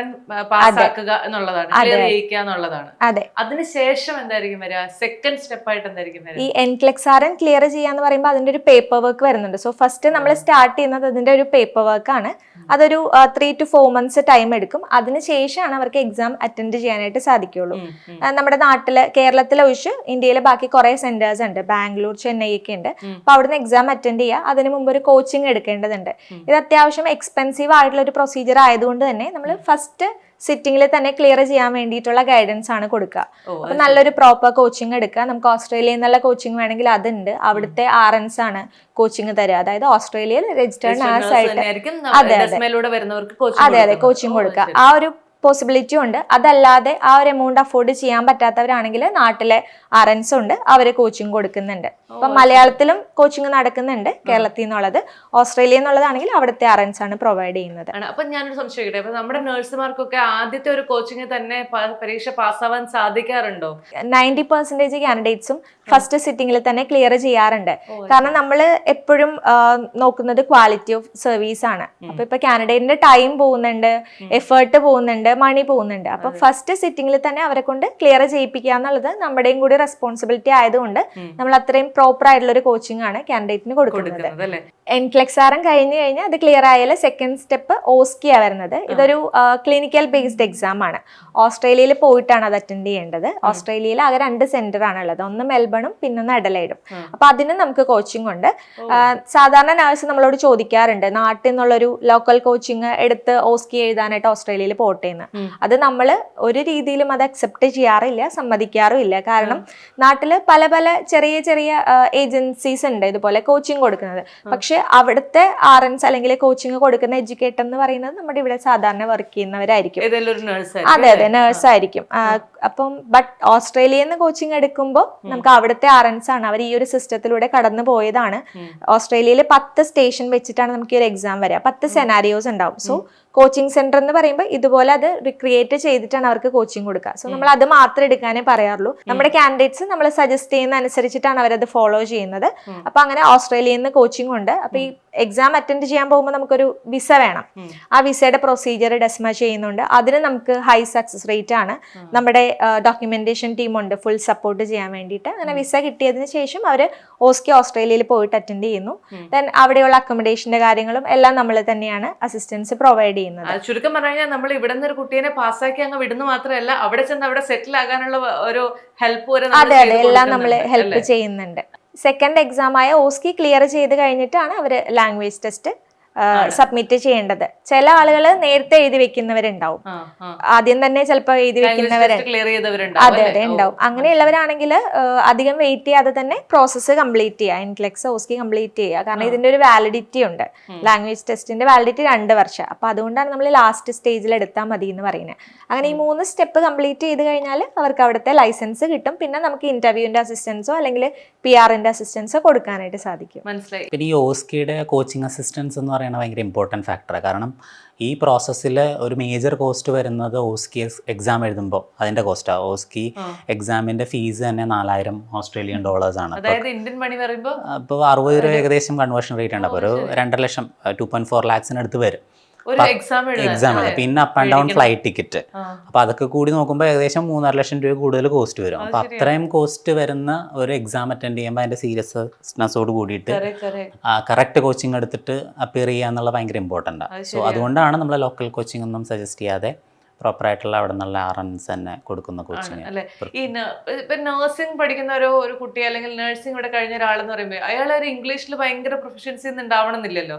പാസ്സാക്കുക എന്നുള്ളതാണ്, ക്ലിയർ ചെയ്യിക്കുക എന്നുള്ളതാണ്. അതെ. അതിനുശേഷം എന്തായിരിക്കും വരിക? സെക്കൻഡ് സ്റ്റെപ്പ് ആയിട്ട് എന്തായിരിക്കും വരിക? ഈ NCLEX-R ക്ലിയർ ചെയ്യാന്ന് പറയുമ്പോൾ അതിന്റെ ഒരു പേപ്പർ വർക്ക് വരുന്നുണ്ട്. സോ ഫസ്റ്റ് നമ്മൾ സ്റ്റാർട്ട് ചെയ്യുന്നത് അതിന്റെ ഒരു പേപ്പർ വർക്ക് ആണ്. അതൊരു 3 to 4 months ടൈം എടുക്കും. അതിനുശേഷമാണ് അവർക്ക് എക്സാം അറ്റൻഡ് ചെയ്യാനായിട്ട് സാധിക്കുള്ളൂ. നമ്മുടെ നാട്ടില്, കേരളത്തിലെ ഒഴിച്ച് ഇന്ത്യയിലെ ബാക്കി കുറെ സെന്റേഴ്സ് ഉണ്ട്, ബാംഗ്ലൂർ, ചെന്നൈ ഒക്കെ ഉണ്ട്. അപ്പൊ അവിടുന്ന് എക്സാം അറ്റൻഡ് ചെയ്യുക. അതിന് മുമ്പ് ഒരു കോച്ചിങ് എടുക്കേണ്ടതുണ്ട്. ഇത് അത്യാവശ്യം എക്സ്പെൻസീവ് ആയിട്ടുള്ള ഒരു പ്രൊസീജിയർ ആയതുകൊണ്ട് തന്നെ നമ്മൾ ഫസ്റ്റ് സിറ്റിംഗിൽ തന്നെ ക്ലിയർ ചെയ്യാൻ വേണ്ടിയിട്ടുള്ള ഗൈഡൻസ് ആണ് കൊടുക്കുക. അപ്പൊ നല്ലൊരു പ്രോപ്പർ കോച്ചിങ് എടുക്കുക. നമുക്ക് ഓസ്ട്രേലിയയിൽ നിന്നുള്ള കോച്ചിങ് വേണമെങ്കിൽ അതുണ്ട്. അവിടുത്തെ RNs ആണ് കോച്ചിങ് തരിക. അതായത് ഓസ്ട്രേലിയയിൽ രജിസ്റ്റേർഡ് നേഴ്സ് ആയിട്ട് അതെ കോച്ചിങ് കൊടുക്കുക. ആ ഒരു പോസിബിലിറ്റി ഉണ്ട്. അതല്ലാതെ ആ ഒരു എമൗണ്ട് അഫോർഡ് ചെയ്യാൻ പറ്റാത്തവരാണെങ്കിൽ നാട്ടിലെ RNs ഉണ്ട്, അവര് കോച്ചിങ് കൊടുക്കുന്നുണ്ട്. അപ്പൊ മലയാളത്തിലും കോച്ചിങ് നടക്കുന്നുണ്ട് കേരളത്തിൽ നിന്നുള്ളത്. ഓസ്ട്രേലിയ എന്നുള്ളതാണെങ്കിൽ അവിടുത്തെ RNs ആണ് പ്രൊവൈഡ് ചെയ്യുന്നത്. അപ്പൊ ഞാനൊരു സംശയിക്കട്ടെ, അപ്പൊ നമ്മുടെ നഴ്സുമാർക്കൊക്കെ ആദ്യത്തെ ഒരു കോച്ചിങ് തന്നെ പരീക്ഷ പാസ്സാവാൻ സാധിക്കാറുണ്ടോ? 90% കാൻഡിഡേറ്റ്സും ഫസ്റ്റ് സിറ്റിംഗിൽ തന്നെ ക്ലിയർ ചെയ്യാറുണ്ട്. കാരണം നമ്മൾ എപ്പോഴും നോക്കുന്നത് ക്വാളിറ്റി ഓഫ് സർവീസ് ആണ്. അപ്പൊ ഇപ്പൊ കാൻഡിഡേറ്റിന്റെ ടൈം പോകുന്നുണ്ട്, എഫേർട്ട് പോകുന്നുണ്ട്, മണി പോകുന്നുണ്ട്. അപ്പൊ ഫസ്റ്റ് സിറ്റിംഗിൽ തന്നെ അവരെ കൊണ്ട് ക്ലിയർ ചെയ്യിപ്പിക്കുക എന്നുള്ളത് നമ്മുടെയും കൂടി റെസ്പോൺസിബിലിറ്റി ആയതുകൊണ്ട് നമ്മൾ അത്രയും പ്രോപ്പർ ആയിട്ടുള്ള ഒരു കോച്ചിങ് ആണ് കാൻഡിഡേറ്റിന് കൊടുക്കുന്നത്. NCLEX-R കഴിഞ്ഞു കഴിഞ്ഞാൽ അത് ക്ലിയർ ആയാൽ സെക്കൻഡ് സ്റ്റെപ്പ് OSCE വരുന്നത്. ഇതൊരു ക്ലിനിക്കൽ ബേസ്ഡ് എക്സാം ആണ്. ഓസ്ട്രേലിയയിൽ പോയിട്ടാണ് അത് അറ്റൻഡ് ചെയ്യേണ്ടത്. ഓസ്ട്രേലിയയിൽ ആകെ 2 സെന്റർ ആണുള്ളത്, ഒന്ന് മെൽബണും പിന്നെ അഡലൈഡും. അപ്പൊ അതിന് നമുക്ക് കോച്ചിങ് ഉണ്ട്. സാധാരണ നഴ്സ് നമ്മളോട് ചോദിക്കാറുണ്ട്, നാട്ടിൽ നിന്നുള്ളൊരു ലോക്കൽ കോച്ചിങ് എടുത്ത് OSCE എഴുതാനായിട്ട് ഓസ്ട്രേലിയയിൽ പോട്ടെ എന്ന്. അത് നമ്മൾ ഒരു രീതിയിലും അത് അക്സെപ്റ്റ് ചെയ്യാറില്ല, സമ്മതിക്കാറും ഇല്ല. കാരണം നാട്ടില് പല പല ചെറിയ ചെറിയ ഏജൻസീസ് ഉണ്ട് ഇതുപോലെ കോച്ചിങ് കൊടുക്കുന്നത്. പക്ഷെ അവിടുത്തെ RNs അല്ലെങ്കിൽ കോച്ചിങ് കൊടുക്കുന്ന എഡ്യൂക്കേറ്റർ എന്ന് പറയുന്നത് നമ്മുടെ ഇവിടെ സാധാരണ വർക്ക് ചെയ്യുന്നവരായിരിക്കും. അതെ അതെ, നേഴ്സ് ആയിരിക്കും. അപ്പം ബട്ട് ഓസ്ട്രേലിയയിൽ നിന്ന് കോച്ചിങ് എടുക്കുമ്പോൾ നമുക്ക് അവിടുത്തെ RNs ആണ്, അവർ ഈ ഒരു സിസ്റ്റത്തിലൂടെ കടന്നു പോയതാണ്. ഓസ്ട്രേലിയയിൽ 10 സ്റ്റേഷൻ വെച്ചിട്ടാണ് നമുക്ക് ഈ ഒരു എക്സാം വരിക. 10 സെനാരിയോസ് ഉണ്ടാവും. സോ കോച്ചിങ് സെന്റർ എന്ന് പറയുമ്പോൾ ഇതുപോലെ അത് റിക്രിയേറ്റ് ചെയ്തിട്ടാണ് അവർക്ക് കോച്ചിങ് കൊടുക്കുക. സോ നമ്മൾ അത് മാത്രമേ എടുക്കാനേ പറയാറുള്ളൂ. നമ്മുടെ കാൻഡിഡേറ്റ്സ് നമ്മൾ സജസ്റ്റ് ചെയ്യുന്ന അനുസരിച്ചിട്ടാണ് അവരത് ഫോളോ ചെയ്യുന്നത്. അപ്പൊ അങ്ങനെ ഓസ്ട്രേലിയയിൽ നിന്ന് കോച്ചിങ് ഉണ്ട്. അപ്പൊ ഈ എക്സാം അറ്റൻഡ് ചെയ്യാൻ പോകുമ്പോൾ നമുക്കൊരു വിസ വേണം. ആ വിസയുടെ പ്രൊസീജിയർ ഡെസ്മ ചെയ്യുന്നുണ്ട്. അതിന് നമുക്ക് ഹൈ സക്സസ് റേറ്റ് ആണ്. നമ്മുടെ ഡോക്യുമെന്റേഷൻ ടീം ഉണ്ട് ഫുൾ സപ്പോർട്ട് ചെയ്യാൻ വേണ്ടിയിട്ട്. അങ്ങനെ വിസ കിട്ടിയതിന് ശേഷം അവർ OSCE ഓസ്ട്രേലിയയിൽ പോയിട്ട് അറ്റൻഡ് ചെയ്യുന്നു. ദെൻ അവിടെയുള്ള അക്കോമഡേഷന്റെ കാര്യങ്ങളും എല്ലാം നമ്മൾ തന്നെയാണ് അസിസ്റ്റൻസ് പ്രൊവൈഡ് ചെയ്യുന്നത്. ചുരുക്കം പറഞ്ഞാൽ നമ്മൾ ഇവിടെ നിന്ന് ഒരു കുട്ടീനെ പാസ്സാക്കി അങ്ങ് വിടുന്നു മാത്രമല്ല, അവിടെ ചെന്ന് അവിടെ സെറ്റിൽ ആകാനുള്ള ഒരു ഹെൽപ്പ് വരെ അതെ അതെ എല്ലാം നമ്മൾ ഹെൽപ്പ് ചെയ്യുന്നുണ്ട്. സെക്കൻഡ് എക്സാം ആയ OSCE ക്ലിയർ ചെയ്ത് കഴിഞ്ഞിട്ടാണ് അവർ ലാംഗ്വേജ് ടെസ്റ്റ് സബ്മിറ്റ് ചെയ്യേണ്ടത്. ചില ആളുകൾ നേരത്തെ എഴുതി വെക്കുന്നവരുണ്ടാവും, ആദ്യം തന്നെ ചിലപ്പോൾ എഴുതി വെക്കുന്നവരുണ്ട്. അതെ അതെ ഉണ്ടാവും. അങ്ങനെയുള്ളവരാണെങ്കിൽ അധികം വെയിറ്റ് ചെയ്യാതെ തന്നെ പ്രോസസ്സ് കംപ്ലീറ്റ് ചെയ്യുക, NCLEX OSCE കംപ്ലീറ്റ് ചെയ്യുക. കാരണം ഇതിന്റെ ഒരു വാലിഡിറ്റി ഉണ്ട്, ലാംഗ്വേജ് ടെസ്റ്റിന്റെ വാലിഡിറ്റി 2 വർഷം. അപ്പൊ അതുകൊണ്ടാണ് നമ്മൾ ലാസ്റ്റ് സ്റ്റേജിൽ എടുത്താൽ മതി എന്ന് പറയുന്നത്. അങ്ങനെ ഈ 3 സ്റ്റെപ്പ് കംപ്ലീറ്റ് ചെയ്ത് കഴിഞ്ഞാൽ അവർക്ക് അവിടുത്തെ ലൈസൻസ് കിട്ടും. പിന്നെ നമുക്ക് ഇന്റർവ്യൂവിന്റെ അസിസ്റ്റൻസോ അല്ലെങ്കിൽ PR-ന്റെ അസിസ്റ്റൻസോ കൊടുക്കാനായിട്ട് സാധിക്കും. മനസ്സിലായി. പിന്നെ ഈ OSCEയുടെ കോച്ചിങ് അസിസ്റ്റൻസ് എന്ന് പറയുന്നത് ഭയങ്കര ഇമ്പോർട്ടൻറ്റ് ഫാക്ടറാണ്. കാരണം ഈ പ്രോസസ്സിൽ ഒരു മേജർ കോസ്റ്റ് വരുന്നത് OSCE എക്സാം എഴുതുമ്പോൾ അതിൻ്റെ കോസ്റ്റാണ്. OSCE എക്സാമിൻ്റെ ഫീസ് തന്നെ $4000 ഓസ്ട്രേലിയൻ ആണ്. അതായത് ഇന്ത്യൻ മണി പറയുമ്പോൾ ഇപ്പോൾ 60 രൂപ ഏകദേശം കൺവേർഷൻ റേറ്റ് ഉണ്ട്. അപ്പോൾ ഒരു 2.5 ലക്ഷം 2.4 lakhs അടുത്ത് വരും എക്സാം എഴുതാം. പിന്നെ up and down flight ticket, അപ്പൊ അതൊക്കെ കൂടി നോക്കുമ്പോൾ ഏകദേശം 3.5 ലക്ഷം രൂപ കൂടുതൽ കോസ്റ്റ് വരും. അപ്പൊ അത്രയും കോസ്റ്റ് വരുന്ന ഒരു എക്സാം അറ്റൻഡ് ചെയ്യുമ്പോൾ അതിന്റെ സീരിയസ്നെസ്സോട് കൂടിയിട്ട് കറക്റ്റ് കോച്ചിങ് എടുത്തിട്ട് അപ്പിയർ ചെയ്യുക എന്നുള്ളത് ഭയങ്കര ഇമ്പോർട്ടൻ്റ് ആണ്. സോ അതുകൊണ്ടാണ് നമ്മൾ ലോക്കൽ കോച്ചിങ് ഒന്നും സജസ്റ്റ് ചെയ്യാതെ പ്രോപ്പറായിട്ടുള്ള അവിടെ നിന്നുള്ള RNs തന്നെ കൊടുക്കുന്ന കോച്ചിങ്. അല്ലെ, ഈ ഇപ്പൊ നഴ്സിംഗ് പഠിക്കുന്ന ഒരു കുട്ടി അല്ലെങ്കിൽ നഴ്സിംഗ് ഇവിടെ കഴിഞ്ഞ ഒരാളെന്ന് പറയുമ്പോൾ അയാൾ ഒരു ഇംഗ്ലീഷിൽ ഭയങ്കര പ്രൊഫഷൻസി ഒന്നും ഉണ്ടാവണമെന്നില്ലല്ലോ.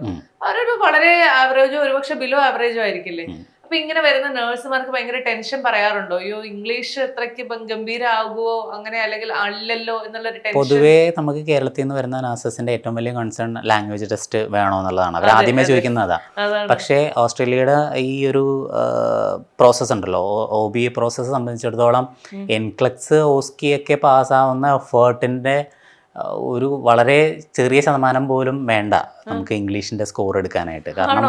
അവരൊരു വളരെ ആവറേജോ ഒരുപക്ഷെ ബിലോ ആവറേജോ ആയിരിക്കില്ലേ. അപ്പൊ ഇങ്ങനെ വരുന്ന നഴ്സുമാർക്ക് ഭയങ്കര ടെൻഷൻ പറയാറുണ്ടോ? അയ്യോ ഇംഗ്ലീഷ് എത്രയ്ക്ക് ഗംഭീരമാകുമോ അങ്ങനെ, അല്ലെങ്കിൽ അല്ലല്ലോ എന്നുള്ളൊരു ടെൻഷൻ? പൊതുവേ നമുക്ക് കേരളത്തിൽ നിന്ന് വരുന്ന നഴ്സസിന്റെ ഏറ്റവും വലിയ കൺസേൺ ലാംഗ്വേജ് ടെസ്റ്റ് വേണോ എന്നുള്ളതാണ്. അവർ ആദ്യമേ ചോദിക്കുന്നതാ. പക്ഷേ ഓസ്ട്രേലിയയുടെ ഈ ഒരു പ്രോസസ്സ് ഉണ്ടല്ലോ, OBE പ്രോസസ്സ് സംബന്ധിച്ചിടത്തോളം NCLEX OSCE ഒക്കെ പാസ്സാവുന്ന എഫേർട്ടിന്റെ ഒരു വളരെ ചെറിയ ശതമാനം പോലും വേണ്ട നമുക്ക് ഇംഗ്ലീഷിന്റെ സ്കോർ എടുക്കാനായിട്ട്. കാരണം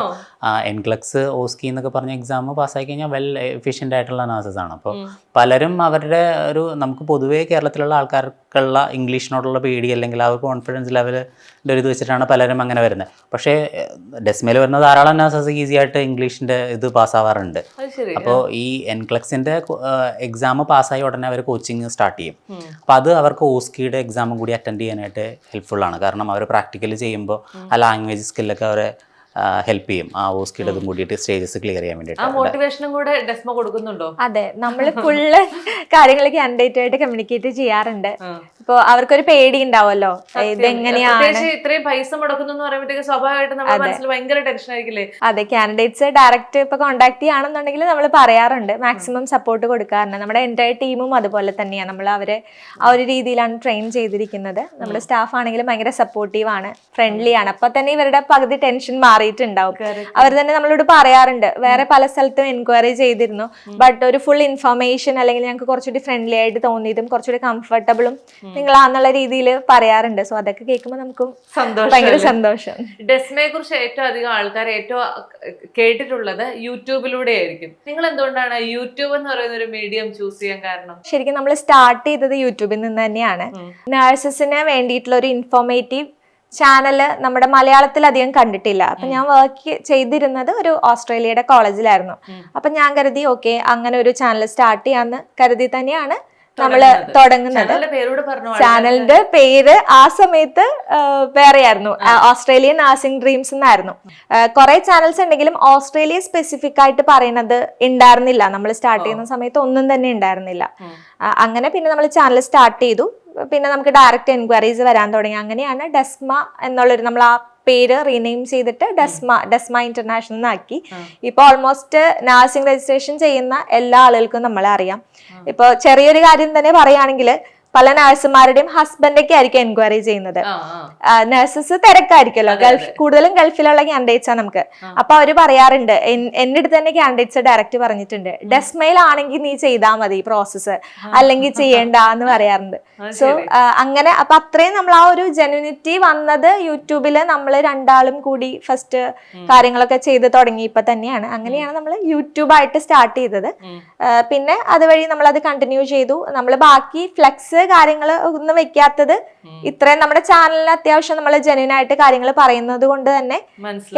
NCLEX OSCE എന്നൊക്കെ പറഞ്ഞ എക്സാം പാസ്സായി കഴിഞ്ഞാൽ വെൽ എഫിഷ്യൻ്റ് ആയിട്ടുള്ള നഴ്സസ് ആണ്. അപ്പോൾ പലരും അവരുടെ നമുക്ക് പൊതുവേ കേരളത്തിലുള്ള ആൾക്കാർക്കുള്ള ഇംഗ്ലീഷിനോടുള്ള പേടി അല്ലെങ്കിൽ ആ ഒരു കോൺഫിഡൻസ് ലെവലിൻ്റെ ഒരു ഇത് വെച്ചിട്ടാണ് പലരും അങ്ങനെ വരുന്നത്. പക്ഷേ ഡെസ്മയിൽ വരുന്ന ധാരാളം നഴ്സസ് ഈസി ആയിട്ട് ഇംഗ്ലീഷിൻ്റെ ഇത് പാസ്സാവാറുണ്ട്. അപ്പോൾ ഈ NCLEXന്റെ എക്സാം പാസ്സായി ഉടനെ അവർ കോച്ചിങ് സ്റ്റാർട്ട് ചെയ്യും. അപ്പോൾ അത് അവർക്ക് OSCEയുടെ എക്സാമും കൂടി അറ്റൻഡ് ചെയ്യാനായിട്ട് ഹെൽപ്ഫുൾ ആണ്. കാരണം അവർ പ്രാക്ടിക്കലി ചെയ്യുമ്പോൾ ആ ലാംഗ്വേജ് സ്കില്ലൊക്കെ അവരെ ഹെൽപ്പ് ചെയ്യും. ആ OSCEയുടെ അതും കൂടിയിട്ട് സ്റ്റേജസ് ക്ലിയർ ചെയ്യാൻ വേണ്ടിയിട്ട്. മോട്ടിവേഷനും കൂടെ ഡെസ്മ കൊടുക്കുന്നുണ്ടോ? അതെ, നമ്മൾ ഫുള്ള് കാര്യങ്ങൾ കാൻഡിഡേറ്റ് ആയിട്ട് കമ്മ്യൂണിക്കേറ്റ് ചെയ്യാറുണ്ട്. ഇപ്പൊ അവർക്കൊരു പേടി ഉണ്ടാവുമല്ലോ, ഇതെങ്ങനെയാണ് ഇത്രയും പൈസ മുടക്കുന്നു എന്ന് പറയുമ്പോഴത്തേക്ക് സ്വാഭാവികമായിട്ട് നമ്മുടെ മനസ്സിൽ ഭയങ്കര ടെൻഷൻ ആയിരിക്കില്ലേ? അതെ, കാൻഡിഡേറ്റ്സ് ഡയറക്റ്റ് ഇപ്പൊ കോൺടാക്ട് ചെയ്യുകയാണെന്നുണ്ടെങ്കിൽ നമ്മൾ പറയാറുണ്ട്, മാക്സിമം സപ്പോർട്ട് കൊടുക്കാറുണ്ട്. നമ്മുടെ എൻ്റയർ ടീമും അതുപോലെ തന്നെയാണ്. നമ്മൾ അവരെ ആ ഒരു രീതിയിലാണ് ട്രെയിൻ ചെയ്തിരിക്കുന്നത്. നമ്മുടെ സ്റ്റാഫ് ആണെങ്കിലും ഭയങ്കര സപ്പോർട്ടീവ് ആണ്, ഫ്രണ്ട്ലി ആണ്. അപ്പൊ തന്നെ ഇവരുടെ പകുതി ടെൻഷൻ മാറിയിട്ടുണ്ടാവും. അവർ തന്നെ നമ്മളോട് പറയാറുണ്ട്, വേറെ പല സ്ഥലത്തും എൻക്വയറി ചെയ്തിരുന്നു, ബട്ട് ഒരു ഫുൾ ഇൻഫർമേഷൻ അല്ലെങ്കിൽ ഞങ്ങൾക്ക് കുറച്ചുകൂടി ഫ്രണ്ട്ലി ആയിട്ട് തോന്നിയതും കുറച്ചുകൂടി കംഫർട്ടബിളും നിങ്ങളാന്നുള്ള രീതിയിൽ പറയാറുണ്ട്. സോ അതൊക്കെ കേൾക്കുമ്പോൾ നമുക്കും ഭയങ്കര സന്തോഷം. ഡെസ്മയെ കുറിച്ച് ഏറ്റവും അധികം ആൾക്കാർ ഏറ്റവും കേട്ടിട്ടുള്ളത് യൂട്യൂബിലൂടെ ആയിരിക്കും. നിങ്ങൾ എന്തുകൊണ്ടാണ് യൂട്യൂബ് എന്ന് പറയുന്ന ഒരു മീഡിയം ചൂസ് ചെയ്യാൻ കാരണം? ശരിക്കും നമ്മൾ സ്റ്റാർട്ട് ചെയ്തത് യൂട്യൂബിൽ നിന്ന് തന്നെയാണ്. നഴ്സസിന് വേണ്ടിയിട്ടുള്ള ഒരു ഇൻഫോർമേറ്റീവ് ചാനല് നമ്മുടെ മലയാളത്തിൽ അധികം കണ്ടിട്ടില്ല. അപ്പൊ ഞാൻ വർക്ക് ചെയ്തിരുന്നത് ഒരു ഓസ്ട്രേലിയയുടെ കോളേജിലായിരുന്നു. അപ്പൊ ഞാൻ കരുതി ഓക്കെ അങ്ങനെ ഒരു ചാനൽ സ്റ്റാർട്ട് ചെയ്യാന്ന് കരുതി തന്നെയാണ് നമ്മള് തുടങ്ങുന്നത്. ചാനലിന്റെ പേര് ആ സമയത്ത് വേറെയായിരുന്നു, ഓസ്ട്രേലിയൻ നഴ്സിംഗ് ഡ്രീംസ് എന്നായിരുന്നു. കുറെ ചാനൽസ് ഉണ്ടെങ്കിലും ഓസ്ട്രേലിയ സ്പെസിഫിക് ആയിട്ട് പറയുന്നത് ഉണ്ടായിരുന്നില്ല. നമ്മൾ സ്റ്റാർട്ട് ചെയ്യുന്ന സമയത്ത് ഒന്നും തന്നെ ഉണ്ടായിരുന്നില്ല. അങ്ങനെ പിന്നെ നമ്മൾ ചാനൽ സ്റ്റാർട്ട് ചെയ്തു. പിന്നെ നമുക്ക് ഡയറക്റ്റ് എൻക്വയറീസ് വരാൻ തുടങ്ങി. അങ്ങനെയാണ് ഡെസ്മ എന്നുള്ളൊരു, നമ്മൾ ആ പേര് റീനെയിം ചെയ്തിട്ട് ഡെസ്മ ഇന്റർനാഷണൽ എന്നാക്കി. ഇപ്പൊ ഓൾമോസ്റ്റ് നഴ്സിംഗ് രജിസ്ട്രേഷൻ ചെയ്യുന്ന എല്ലാ ആളുകൾക്കും നമ്മളെ അറിയാം. ഇപ്പൊ ചെറിയൊരു കാര്യം തന്നെ പറയുകയാണെങ്കിൽ പല നഴ്സുമാരുടെയും ഹസ്ബൻഡൊക്കെ ആയിരിക്കും എൻക്വയറി ചെയ്യുന്നത്. നഴ്സസ് തിരക്കായിരിക്കുമല്ലോ, കൂടുതലും ഗൾഫിലുള്ള കാൻഡിഡേറ്റ്സ് ആണ് നമുക്ക്. അപ്പൊ അവര് പറയാറുണ്ട്, എന്റെ അടുത്ത് തന്നെ കാൻഡിഡേറ്റ്സ് ഡയറക്റ്റ് പറഞ്ഞിട്ടുണ്ട്, ഡെസ്മയിൽ ആണെങ്കിൽ നീ ചെയ്താൽ മതി പ്രോസസ്സ്, അല്ലെങ്കിൽ ചെയ്യേണ്ട എന്ന് പറയാറുണ്ട്. സോ അങ്ങനെ അപ്പൊ അത്രയും നമ്മൾ ആ ഒരു ജെന്യൂനിറ്റി വന്നത് യൂട്യൂബില് നമ്മൾ രണ്ടാളും കൂടി ഫസ്റ്റ് കാര്യങ്ങളൊക്കെ ചെയ്ത് തുടങ്ങിയപ്പോ തന്നെയാണ്. അങ്ങനെയാണ് നമ്മൾ യൂട്യൂബായിട്ട് സ്റ്റാർട്ട് ചെയ്തത്. പിന്നെ അതുവഴി നമ്മൾ അത് കണ്ടിന്യൂ ചെയ്തു. നമ്മൾ ബാക്കി ഫ്ലെക്സ് കാര്യങ്ങൾ ഒന്നും വെക്കാത്തത് ഇത്രയും നമ്മുടെ ചാനലിന് അത്യാവശ്യം നമ്മൾ ജെന്യൂൻ ആയിട്ട് കാര്യങ്ങൾ പറയുന്നത് കൊണ്ട് തന്നെ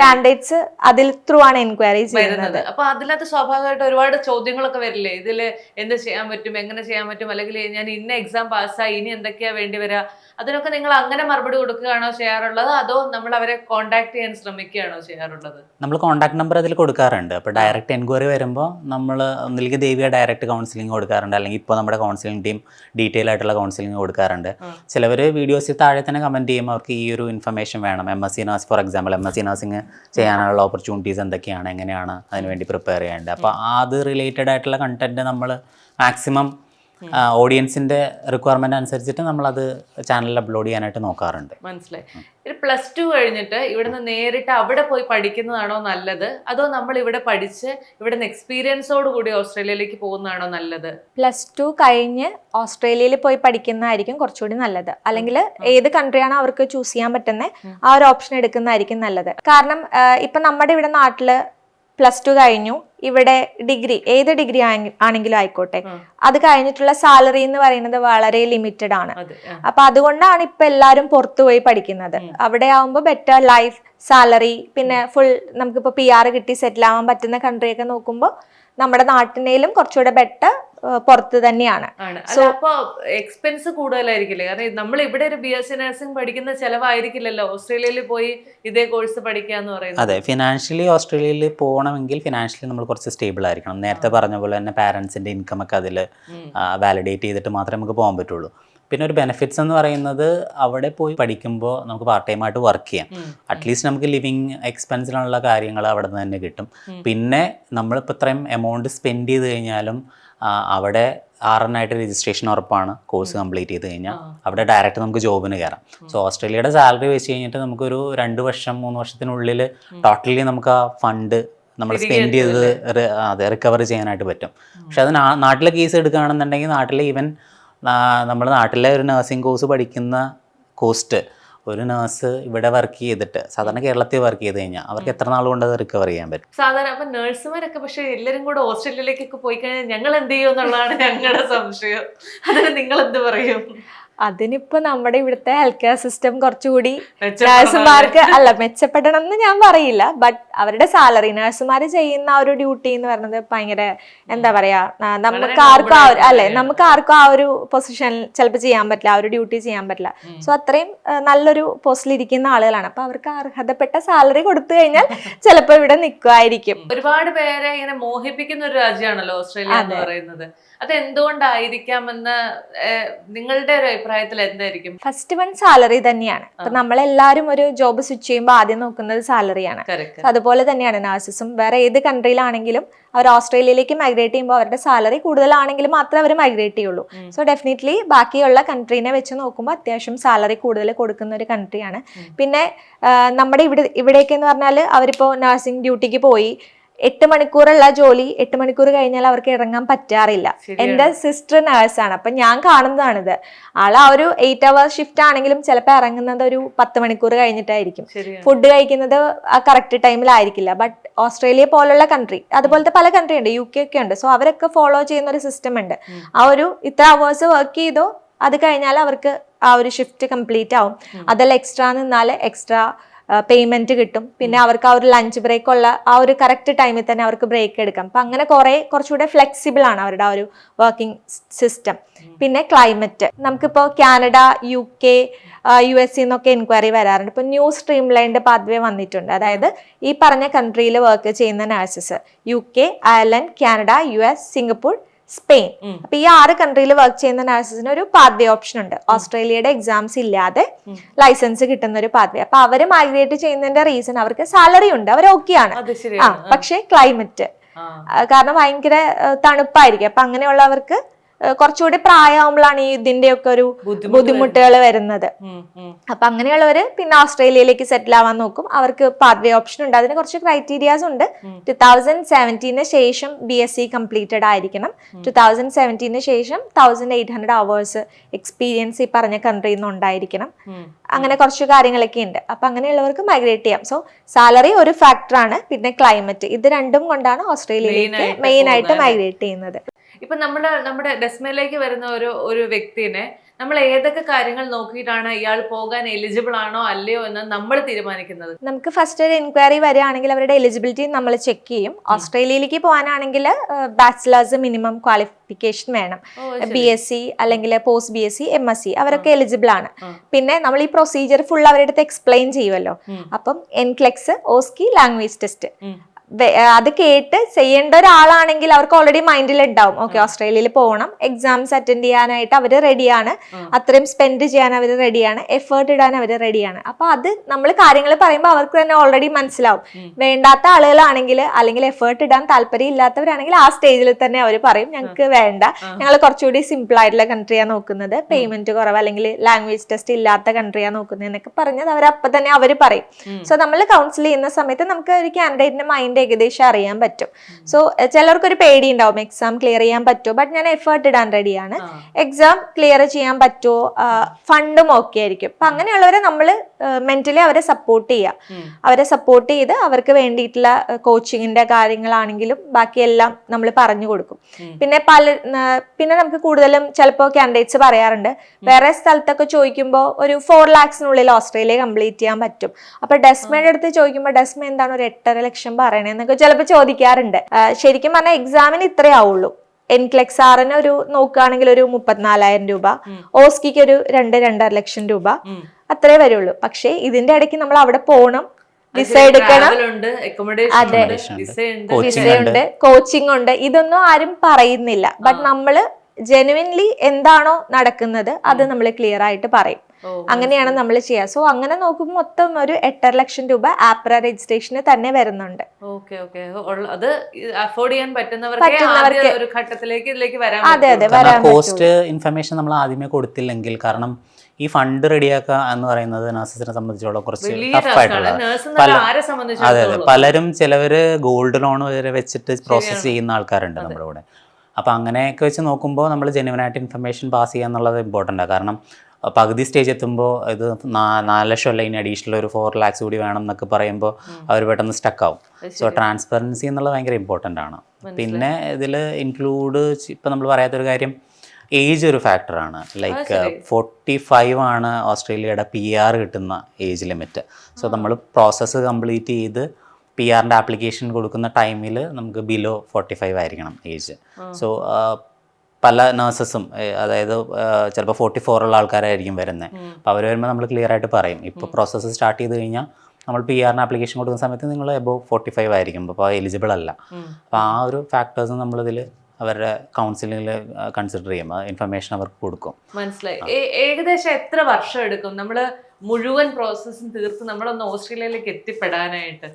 കാൻഡിഡേറ്റ്സ് അതിൽ ത്രൂ ആണ് എൻക്വയറി ചെയ്യുന്നത്. അപ്പൊ അതിനകത്ത് സ്വാഭാവികമായിട്ട് ഒരുപാട് ചോദ്യങ്ങളൊക്കെ വരില്ലേ, ഇതില് എന്ത് ചെയ്യാൻ പറ്റും, എങ്ങനെ ചെയ്യാൻ പറ്റും, അല്ലെങ്കിൽ ഞാൻ ഇന്ന എക്സാം പാസ്സായി ഇനി എന്തൊക്കെയാ വേണ്ടി വരിക, അതിനൊക്കെ നിങ്ങൾ അങ്ങനെ മറുപടി കൊടുക്കുകയാണോ ചെയ്യാറുള്ളത്, അതോ നമ്മൾ അവരെ കോൺടാക്ട് ചെയ്യാൻ ശ്രമിക്കുകയാണോ ചെയ്യാറുള്ളത്? നമ്മൾ കോൺടാക്ട് നമ്പർ അതിൽ കൊടുക്കാറുണ്ട്. അപ്പോൾ ഡയറക്റ്റ് എൻക്വയറി വരുമ്പോൾ നമ്മൾ ഒന്നിലേക്ക് ദേവിയ ഡയറക്റ്റ് കൗൺസിലിംഗ് കൊടുക്കാറുണ്ട്, അല്ലെങ്കിൽ ഇപ്പോൾ നമ്മുടെ കൗൺസിലിംഗ് ടീം ഡീറ്റെയിൽ ആയിട്ടുള്ള കൗൺസിലിംഗ് കൊടുക്കാറുണ്ട്. ചിലവർ വീഡിയോസിൽ താഴെ തന്നെ കമൻറ്റ് ചെയ്യുമ്പോൾ അവർക്ക് ഈ ഒരു ഇൻഫർമേഷൻ വേണം. MSc nursing for example MSc nursing ചെയ്യാനുള്ള ഓപ്പർച്യൂണിറ്റീസ് എന്തൊക്കെയാണ്, എങ്ങനെയാണ് അതിനുവേണ്ടി പ്രിപ്പയർ ചെയ്യേണ്ടത്. അപ്പോൾ അത് റിലേറ്റഡ് ആയിട്ടുള്ള കണ്ടന്റ് നമ്മൾ മാക്സിമം ഓഡിയൻസിന്റെ റിക്വയർമെന്റ് അനുസരിച്ചിട്ട് നമ്മളത് ചാനലിൽ അപ്ലോഡ് ചെയ്യാനായിട്ട് നോക്കാറുണ്ട്. മനസ്സിലായി. ഒരു +2 കഴിഞ്ഞിട്ട് ഇവിടുന്ന് നേരിട്ട് അവിടെ പോയി പഠിക്കുന്നതാണോ നല്ലത്, അതോ നമ്മൾ ഇവിടെ പഠിച്ച് ഇവിടുന്ന് എക്സ്പീരിയൻസോട് കൂടി ഓസ്ട്രേലിയയിലേക്ക് പോകുന്നതാണോ നല്ലത്? +2 കഴിഞ്ഞ് ഓസ്ട്രേലിയയിൽ പോയി പഠിക്കുന്നതായിരിക്കും കുറച്ചുകൂടി നല്ലത്. അല്ലെങ്കിൽ ഏത് കൺട്രിയാണോ അവർക്ക് ചൂസ് ചെയ്യാൻ പറ്റുന്നത് ആ ഒരു ഓപ്ഷൻ എടുക്കുന്നതായിരിക്കും നല്ലത്. കാരണം ഇപ്പൊ നമ്മുടെ ഇവിടെ നാട്ടില് +2 കഴിഞ്ഞു, ഇവിടെ ഡിഗ്രി ഏത് ഡിഗ്രി ആണെങ്കിലും ആയിക്കോട്ടെ, അത് കഴിഞ്ഞിട്ടുള്ള സാലറി എന്ന് പറയുന്നത് വളരെ ലിമിറ്റഡ് ആണ്. അപ്പൊ അതുകൊണ്ടാണ് ഇപ്പൊ എല്ലാരും പുറത്തുപോയി പഠിക്കുന്നത്. അവിടെ ആവുമ്പോ ബെറ്റർ ലൈഫ്, സാലറി, പിന്നെ ഫുൾ നമുക്കിപ്പോ PR കിട്ടി സെറ്റിൽ ആവാൻ പറ്റുന്ന കൺട്രിയൊക്കെ നോക്കുമ്പോൾ നമ്മുടെ നാട്ടിനേലും കുറച്ചുകൂടെ ബെറ്റർ പുറത്ത് തന്നെയാണ്. അപ്പൊ എക്സ്പെൻസ് കൂടുതലായിരിക്കില്ലേ? കാരണം നമ്മൾ ഇവിടെ ഒരു BSc നഴ്സിംഗ് പഠിക്കുന്ന ചെലവായിരിക്കില്ലല്ലോ ഓസ്ട്രേലിയയിൽ പോയി ഇതേ കോഴ്സ് പഠിക്കാന്ന് പറയുന്നത്. അതെ, ഫിനാൻഷ്യലി ഓസ്ട്രേലിയയിൽ പോകണമെങ്കിൽ ഫിനാൻഷ്യലി നമ്മൾ കുറച്ച് സ്റ്റേബിൾ ആയിരിക്കണം. നേരത്തെ പറഞ്ഞ പോലെ തന്നെ പാരൻസിന്റെ ഇൻകം ഒക്കെ അതിൽ വാലിഡേറ്റ് ചെയ്തിട്ട് മാത്രമേ നമുക്ക് പോകാൻ പറ്റുള്ളൂ. പിന്നെ ഒരു ബെനിഫിറ്റ്സ് എന്ന് പറയുന്നത് അവിടെ പോയി പഠിക്കുമ്പോൾ നമുക്ക് പാർട്ട് ടൈം ആയിട്ട് വർക്ക് ചെയ്യാം. അറ്റ്ലീസ്റ്റ് നമുക്ക് ലിവിങ് എക്സ്പെൻസിനുള്ള കാര്യങ്ങൾ അവിടെ നിന്ന് തന്നെ കിട്ടും. പിന്നെ നമ്മളിപ്പോൾ ഇത്രയും എമൗണ്ട് സ്പെൻഡ് ചെയ്ത് കഴിഞ്ഞാലും അവിടെ RN-ആയിട്ട് രജിസ്ട്രേഷൻ ഉറപ്പാണ്. കോഴ്സ് കംപ്ലീറ്റ് ചെയ്ത് കഴിഞ്ഞാൽ അവിടെ ഡയറക്റ്റ് നമുക്ക് ജോബിന് കയറാം. സോ ഓസ്ട്രേലിയയുടെ സാലറി വെച്ച് കഴിഞ്ഞിട്ട് നമുക്കൊരു 2 വർഷം 3 വർഷത്തിനുള്ളിൽ ടോട്ടലി നമുക്ക് ആ ഫണ്ട് നമ്മൾ സ്പെൻഡ് ചെയ്ത് റിക്കവർ ചെയ്യാനായിട്ട് പറ്റും. പക്ഷെ അത് നാട്ടിലെ കേസ് എടുക്കുകയാണെന്നുണ്ടെങ്കിൽ നാട്ടിലെ ഈവൻ നമ്മുടെ നാട്ടിലെ ഒരു നഴ്സിംഗ് കോഴ്സ് പഠിക്കുന്ന കോസ്റ്റ് ഒരു നഴ്സ് ഇവിടെ വർക്ക് ചെയ്തിട്ട് സാധാരണ കേരളത്തിൽ വർക്ക് ചെയ്ത് കഴിഞ്ഞാൽ അവർക്ക് എത്ര നാൾ കൊണ്ട് അത് റിക്കവർ ചെയ്യാൻ പറ്റും? സാധാരണ അപ്പൊ നഴ്സുമാരൊക്കെ പക്ഷെ എല്ലാരും കൂടെ ഓസ്ട്രേലിയയിലേക്കൊക്കെ പോയി കഴിഞ്ഞാൽ ഞങ്ങൾ എന്ത് ചെയ്യും എന്നുള്ളതാണ് ഞങ്ങളുടെ സംശയം. അതിന് നിങ്ങൾ എന്ത് പറയും? അതിനിപ്പോ നമ്മുടെ ഇവിടുത്തെ ഹെൽത്ത് കെയർ സിസ്റ്റം കുറച്ചുകൂടി നഴ്സുമാർക്ക് മെച്ചപ്പെടണം എന്ന് ഞാൻ പറയില്ല. ബട്ട് അവരുടെ സാലറി, നഴ്സുമാർ ചെയ്യുന്ന ആ ഒരു ഡ്യൂട്ടി എന്ന് പറയുന്നത് ഭയങ്കര എന്താ പറയാ, നമുക്ക് ആർക്കും ആ ഒരു പൊസിഷൻ ചിലപ്പോൾ ചെയ്യാൻ പറ്റില്ല, ആ ഒരു ഡ്യൂട്ടി ചെയ്യാൻ പറ്റില്ല. സോ അത്രയും നല്ലൊരു പോസ്റ്റിൽ ഇരിക്കുന്ന ആളുകളാണ്. അപ്പൊ അവർക്ക് അർഹതപ്പെട്ട സാലറി കൊടുത്തു കഴിഞ്ഞാൽ ചിലപ്പോൾ ഇവിടെ നിൽക്കുമായിരിക്കും. ഒരുപാട് പേരെ ഇങ്ങനെ മോഹിപ്പിക്കുന്ന ഒരു രാജ്യമാണല്ലോ ഓസ്ട്രേലിയ എന്ന് പറയുന്നത്. അത് എന്തുകൊണ്ടായിരിക്കാമെന്ന് നിങ്ങളുടെ ഒരു അഭിപ്രായത്തിൽ എന്തായിരിക്കും? ഫസ്റ്റ് വൺ സാലറി തന്നെയാണ്. ഇപ്പൊ നമ്മളെല്ലാരും ഒരു ജോബ് സ്വിച്ച് ചെയ്യുമ്പോൾ ആദ്യം നോക്കുന്നത് സാലറിയാണ്. അതുപോലെ തന്നെയാണ് നഴ്സസും. വേറെ ഏത് കൺട്രിയിലാണെങ്കിലും അവർ ഓസ്ട്രേലിയയിലേക്ക് മൈഗ്രേറ്റ് ചെയ്യുമ്പോൾ അവരുടെ സാലറി കൂടുതലാണെങ്കിൽ മാത്രമേ അവർ മൈഗ്രേറ്റ് ചെയ്യുള്ളൂ. സോ ഡെഫിനറ്റ്ലി ബാക്കിയുള്ള കൺട്രീനെ വെച്ച് നോക്കുമ്പോൾ അത്യാവശ്യം സാലറി കൂടുതൽ കൊടുക്കുന്ന ഒരു കൺട്രിയാണ്. പിന്നെ നമ്മുടെ ഇവിടേക്ക് എന്ന് പറഞ്ഞാൽ അവരിപ്പോ നഴ്സിംഗ് ഡ്യൂട്ടിക്ക് പോയി 8 മണിക്കൂറുള്ള ജോലി 8 മണിക്കൂർ കഴിഞ്ഞാൽ അവർക്ക് ഇറങ്ങാൻ പറ്റാറില്ല. എന്റെ സിസ്റ്റർ നേഴ്സാണ്, അപ്പൊ ഞാൻ കാണുന്നതാണിത്. ആള് ആ ഒരു 8 hour ഷിഫ്റ്റ് ആണെങ്കിലും ചിലപ്പോൾ ഇറങ്ങുന്നത് ഒരു 10 മണിക്കൂർ കഴിഞ്ഞിട്ടായിരിക്കും. ഫുഡ് കഴിക്കുന്നത് ആ കറക്റ്റ് ടൈമിലായിരിക്കില്ല. ബട്ട് ഓസ്ട്രേലിയ പോലുള്ള കൺട്രി, അതുപോലത്തെ പല കൺട്രി ഉണ്ട്, UK ഒക്കെ ഉണ്ട്. സോ അവരൊക്കെ ഫോളോ ചെയ്യുന്ന ഒരു സിസ്റ്റം ഉണ്ട്. ആ ഒരു ഇത്ര അവേഴ്സ് വർക്ക് ചെയ്തോ അത് കഴിഞ്ഞാൽ അവർക്ക് ആ ഒരു ഷിഫ്റ്റ് കംപ്ലീറ്റ് ആവും. അതെല്ലാം എക്സ്ട്രാ നിന്നാൽ എക്സ്ട്രാ പേയ്മെന്റ് കിട്ടും. പിന്നെ അവർക്ക് ആ ഒരു ലഞ്ച് ബ്രേക്ക് ഉള്ള ആ ഒരു കറക്റ്റ് ടൈമിൽ തന്നെ അവർക്ക് ബ്രേക്ക് എടുക്കാം. അപ്പൊ അങ്ങനെ കുറച്ചുകൂടെ ഫ്ലെക്സിബിൾ ആണ് അവരുടെ ആ ഒരു വർക്കിംഗ് സിസ്റ്റം. പിന്നെ ക്ലൈമറ്റ്, നമുക്കിപ്പോൾ കാനഡ, UK, US എന്നൊക്കെ എൻക്വയറി വരാറുണ്ട്. ഇപ്പൊ ന്യൂ സ്ട്രീം ലൈൻഡ് പാത്വേ വന്നിട്ടുണ്ട്. അതായത് ഈ പറഞ്ഞ കൺട്രിയിൽ വർക്ക് ചെയ്യുന്ന nurses UK, Ireland, Canada, US, Singapore, Spain, അപ്പൊ ഈ 6 കൺട്രിയിൽ വർക്ക് ചെയ്യുന്ന നഴ്സസിന് ഒരു പാത്വേ ഓപ്ഷൻ ഉണ്ട്. ഓസ്ട്രേലിയയുടെ എക്സാംസ് ഇല്ലാതെ ലൈസൻസ് കിട്ടുന്ന ഒരു പാത്വേ. അപ്പൊ അവര് മൈഗ്രേറ്റ് ചെയ്യുന്നതിന്റെ റീസൺ അവർക്ക് സാലറി ഉണ്ട്, അവർ ഓക്കെയാണ്. പക്ഷെ ക്ലൈമറ്റ് കാരണം ഭയങ്കര തണുപ്പായിരിക്കും. അപ്പൊ അങ്ങനെയുള്ളവർക്ക് കുറച്ചുകൂടി പ്രായമാകുമ്പോഴാണ് ഈ ഇതിന്റെയൊക്കെ ഒരു ബുദ്ധിമുട്ടുകൾ വരുന്നത്. അപ്പൊ അങ്ങനെയുള്ളവര് പിന്നെ ഓസ്ട്രേലിയയിലേക്ക് സെറ്റിൽ ആവാൻ നോക്കും. അവർക്ക് പാത്വേ ഓപ്ഷൻ ഉണ്ട്. അതിന് കുറച്ച് ക്രൈറ്റീരിയാസ് ഉണ്ട്. 2017 ശേഷം BSc കംപ്ലീറ്റഡ് ആയിരിക്കണം. 2017 ശേഷം 1800 hours എക്സ്പീരിയൻസ് ഈ പറഞ്ഞ കൺട്രിയിൽ നിന്ന് ഉണ്ടായിരിക്കണം. അങ്ങനെ കുറച്ച് കാര്യങ്ങളൊക്കെ ഉണ്ട്. അപ്പൊ അങ്ങനെയുള്ളവർക്ക് മൈഗ്രേറ്റ് ചെയ്യാം. സോ സാലറി ഒരു ഫാക്ടറാണ്. പിന്നെ ക്ലൈമറ്റ്, ഇത് രണ്ടും കൊണ്ടാണ് ഓസ്ട്രേലിയയിലേക്ക് മെയിൻ ആയിട്ട് മൈഗ്രേറ്റ് ചെയ്യുന്നത്. ഇപ്പൊ നമ്മുടെ ഡെസ്മയിലേക്ക് വരുന്ന ഒരു വ്യക്തിനെ നമ്മൾ ഏതൊക്കെ കാര്യങ്ങൾ നോക്കിയിട്ടാണ് ഇയാൾ പോകാൻ എലിജിബിൾ ആണോ അല്ലയോ എന്ന് നമ്മൾ തീരുമാനിക്കുന്നത്? നമുക്ക് ഫസ്റ്റ് ഒരു എൻക്വയറി വരികയാണെങ്കിൽ അവരുടെ എലിജിബിലിറ്റി നമ്മൾ ചെക്ക് ചെയ്യും. ഓസ്ട്രേലിയയിലേക്ക് പോകാനാണെങ്കിൽ ബാച്ചിലേഴ്സ് മിനിമം ക്വാളിഫിക്കേഷൻ വേണം. BSc അല്ലെങ്കിൽ പോസ്റ്റ് BSc, MSc അവരൊക്കെ എലിജിബിൾ ആണ്. പിന്നെ നമ്മൾ ഈ പ്രൊസീജിയർ ഫുൾ അവരുടെ അടുത്ത് എക്സ്പ്ലെയിൻ ചെയ്യുമല്ലോ. അപ്പം NCLEX, OSCE, ലാംഗ്വേജ് ടെസ്റ്റ് അത് കേട്ട് ചെയ്യേണ്ട ഒരാളാണെങ്കിൽ അവർക്ക് ഓൾറെഡി മൈൻഡിൽ ഉണ്ടാവും, ഓക്കെ ഓസ്ട്രേലിയയിൽ പോകണം, എക്സാംസ് അറ്റൻഡ് ചെയ്യാനായിട്ട് അവർ റെഡിയാണ്, അത്രയും സ്പെൻഡ് ചെയ്യാൻ അവർ റെഡിയാണ്, എഫേർട്ട് ഇടാൻ അവർ റെഡിയാണ്. അപ്പൊ അത് നമ്മൾ കാര്യങ്ങൾ പറയുമ്പോൾ അവർക്ക് തന്നെ ഓൾറെഡി മനസ്സിലാവും. വേണ്ടാത്ത ആളുകളാണെങ്കിൽ അല്ലെങ്കിൽ എഫേർട്ട് ഇടാൻ താല്പര്യം ഇല്ലാത്തവരാണെങ്കിൽ ആ സ്റ്റേജിൽ തന്നെ അവർ പറയും ഞങ്ങൾക്ക് വേണ്ട, ഞങ്ങൾ കുറച്ചുകൂടി സിമ്പിൾ ആയിട്ടുള്ള കൺട്രിയാണ് നോക്കുന്നത്, പേയ്മെന്റ് കുറവ് അല്ലെങ്കിൽ ലാംഗ്വേജ് ടെസ്റ്റ് ഇല്ലാത്ത കൺട്രിയാണ് നോക്കുന്നത് എന്നൊക്കെ പറഞ്ഞത് അവരപ്പം തന്നെ അവർ പറയും. സോ നമ്മൾ കൗൺസിൽ ചെയ്യുന്ന സമയത്ത് നമുക്ക് ഒരു കാൻഡിഡേറ്റിന്റെ മൈൻഡ് ഏകദേശം അറിയാൻ പറ്റും. സോ ചിലർക്കൊരു പേടി ഉണ്ടാവും, എക്സാം ക്ലിയർ ചെയ്യാൻ പറ്റുമോ, ബട്ട് ഞാൻ എഫേർട്ട് ഇടാൻ റെഡിയാണ്, എക്സാം ക്ലിയർ ചെയ്യാൻ പറ്റുമോ, ഫണ്ടും ഓക്കെ ആയിരിക്കും. അപ്പൊ അങ്ങനെയുള്ളവരെ നമ്മൾ മെന്റലി അവരെ സപ്പോർട്ട് ചെയ്യുക, അവരെ സപ്പോർട്ട് ചെയ്ത് അവർക്ക് വേണ്ടിയിട്ടുള്ള കോച്ചിങ്ങിന്റെ കാര്യങ്ങളാണെങ്കിലും ബാക്കിയെല്ലാം നമ്മൾ പറഞ്ഞു കൊടുക്കും. പിന്നെ നമുക്ക് കൂടുതലും ചിലപ്പോൾ കാൻഡിഡേറ്റ്സ് പറയാറുണ്ട്, വേറെ സ്ഥലത്തൊക്കെ ചോദിക്കുമ്പോൾ ഒരു 4 lakhs ഓസ്ട്രേലിയ കംപ്ലീറ്റ് ചെയ്യാൻ പറ്റും. അപ്പൊ ഡെസ്മയുടെ അടുത്ത് ചോദിക്കുമ്പോൾ ഡെസ്മ എന്താണ് ഒരു 8.5 ലക്ഷം പറയണേന്നൊക്കെ ചിലപ്പോൾ ചോദിക്കാറുണ്ട്. ശരിക്കും പറഞ്ഞാൽ എക്സാമിന് ഇത്രേ ആവുള്ളൂ. NCLEX-R ഒരു നോക്കുകയാണെങ്കിൽ ഒരു 34,000 രൂപ, ഓസ്കിക്ക് ഒരു 2-2.5 ലക്ഷം രൂപ അത്രേ വരുള്ളൂ. പക്ഷേ ഇതിന്റെ ഇടയ്ക്ക് നമ്മൾ അവിടെ പോകണം, വിസ എടുക്കണം, അതെ വിസയുണ്ട്, കോച്ചിങ് ഉണ്ട്, ഇതൊന്നും ആരും പറയുന്നില്ല. ബട്ട് നമ്മള് ജെനുവിൻലി എന്താണോ നടക്കുന്നത് അത് നമ്മൾ ക്ലിയർ ആയിട്ട് പറയും. അങ്ങനെയാണ് നമ്മൾ ചെയ്യുക. സോ അങ്ങനെ നോക്കുമ്പോൾ മൊത്തം ഒരു 8.5 ലക്ഷം രൂപ ആപ്ര രജിസ്ട്രേഷന് തന്നെ വരുന്നുണ്ട്. അത് അഫോർഡ് ചെയ്യാൻ പറ്റുന്നവർക്ക് ഒരു ഘട്ടത്തിലേക്ക് ഇതിലേക്ക് വരാൻ കോസ്റ്റ് ഇൻഫർമേഷൻ നമ്മൾ ആദ്യമേ കൊടുത്തില്ലെങ്കിൽ, കാരണം ഈ ഫണ്ട് റെഡിയാക്കുക എന്ന് പറയുന്നത് നഴ്സസിനെ സംബന്ധിച്ചോളം കുറച്ച് ടഫ് ആയിട്ടുള്ള, അതെ അതെ, പലരും ചിലവര് ഗോൾഡ് ലോൺ വരെ വെച്ചിട്ട് പ്രോസസ്സ് ചെയ്യുന്ന ആൾക്കാരുണ്ട് നമ്മുടെ കൂടെ. അപ്പം അങ്ങനെയൊക്കെ വെച്ച് നോക്കുമ്പോൾ നമ്മൾ ജെന്യുവനായിട്ട് ഇൻഫർമേഷൻ പാസ് ചെയ്യുക എന്നുള്ളത് ഇമ്പോർട്ടൻ്റാണ്. കാരണം പകുതി സ്റ്റേജ് എത്തുമ്പോൾ ഇത് 4 ലക്ഷം അല്ല, ഇനി അഡീഷണൽ ഒരു 4 lakhs കൂടി വേണം എന്നൊക്കെ പറയുമ്പോൾ അവർ പെട്ടെന്ന് സ്റ്റക്കാവും. സോ ട്രാൻസ്പെറൻസി എന്നുള്ളത് ഭയങ്കര ഇമ്പോർട്ടൻ്റ് ആണ്. പിന്നെ ഇതിൽ ഇൻക്ലൂഡ് ഇപ്പം നമ്മൾ പറയാത്തൊരു കാര്യം, ഏജ് ഒരു ഫാക്ടറാണ്. ലൈക്ക് 45 ആണ് ഓസ്ട്രേലിയയുടെ PR കിട്ടുന്ന ഏജ് ലിമിറ്റ്. സോ നമ്മൾ പ്രോസസ്സ് കംപ്ലീറ്റ് ചെയ്ത് PR-ൻ്റെ ആപ്ലിക്കേഷൻ കൊടുക്കുന്ന ടൈമിൽ നമുക്ക് ബിലോ 45 ആയിരിക്കണം ഏജ്. സോ പല നഴ്സസും, അതായത് ചിലപ്പോൾ 44 ഉള്ള ആൾക്കാരായിരിക്കും വരുന്നത്. അപ്പോൾ അവർ വരുമ്പോൾ നമ്മൾ ക്ലിയർ ആയിട്ട് പറയും, ഇപ്പോൾ പ്രോസസ്സ് സ്റ്റാർട്ട് ചെയ്ത് കഴിഞ്ഞാൽ നമ്മൾ PR-ന് ആപ്ലിക്കേഷൻ കൊടുക്കുന്ന സമയത്ത് നിങ്ങൾ എബോവ് 45 ആയിരിക്കും, അപ്പോൾ എലിജിബിൾ അല്ല. അപ്പോൾ ആ ഒരു ഫാക്ടേഴ്സ് നമ്മളിതിൽ അവരുടെ കൗൺസിലിംഗിൽ കൺസിഡർ ചെയ്യും, ഇൻഫർമേഷൻ അവർക്ക് കൊടുക്കും. മനസ്സിലായി. ഏകദേശം എത്ര വർഷം എടുക്കും നമ്മൾ മുഴുവൻ പ്രോസസ്സും തീർത്ത് നമ്മളൊന്ന് ഓസ്ട്രേലിയയിലേക്ക് എത്തിപ്പെടാനായിട്ട്?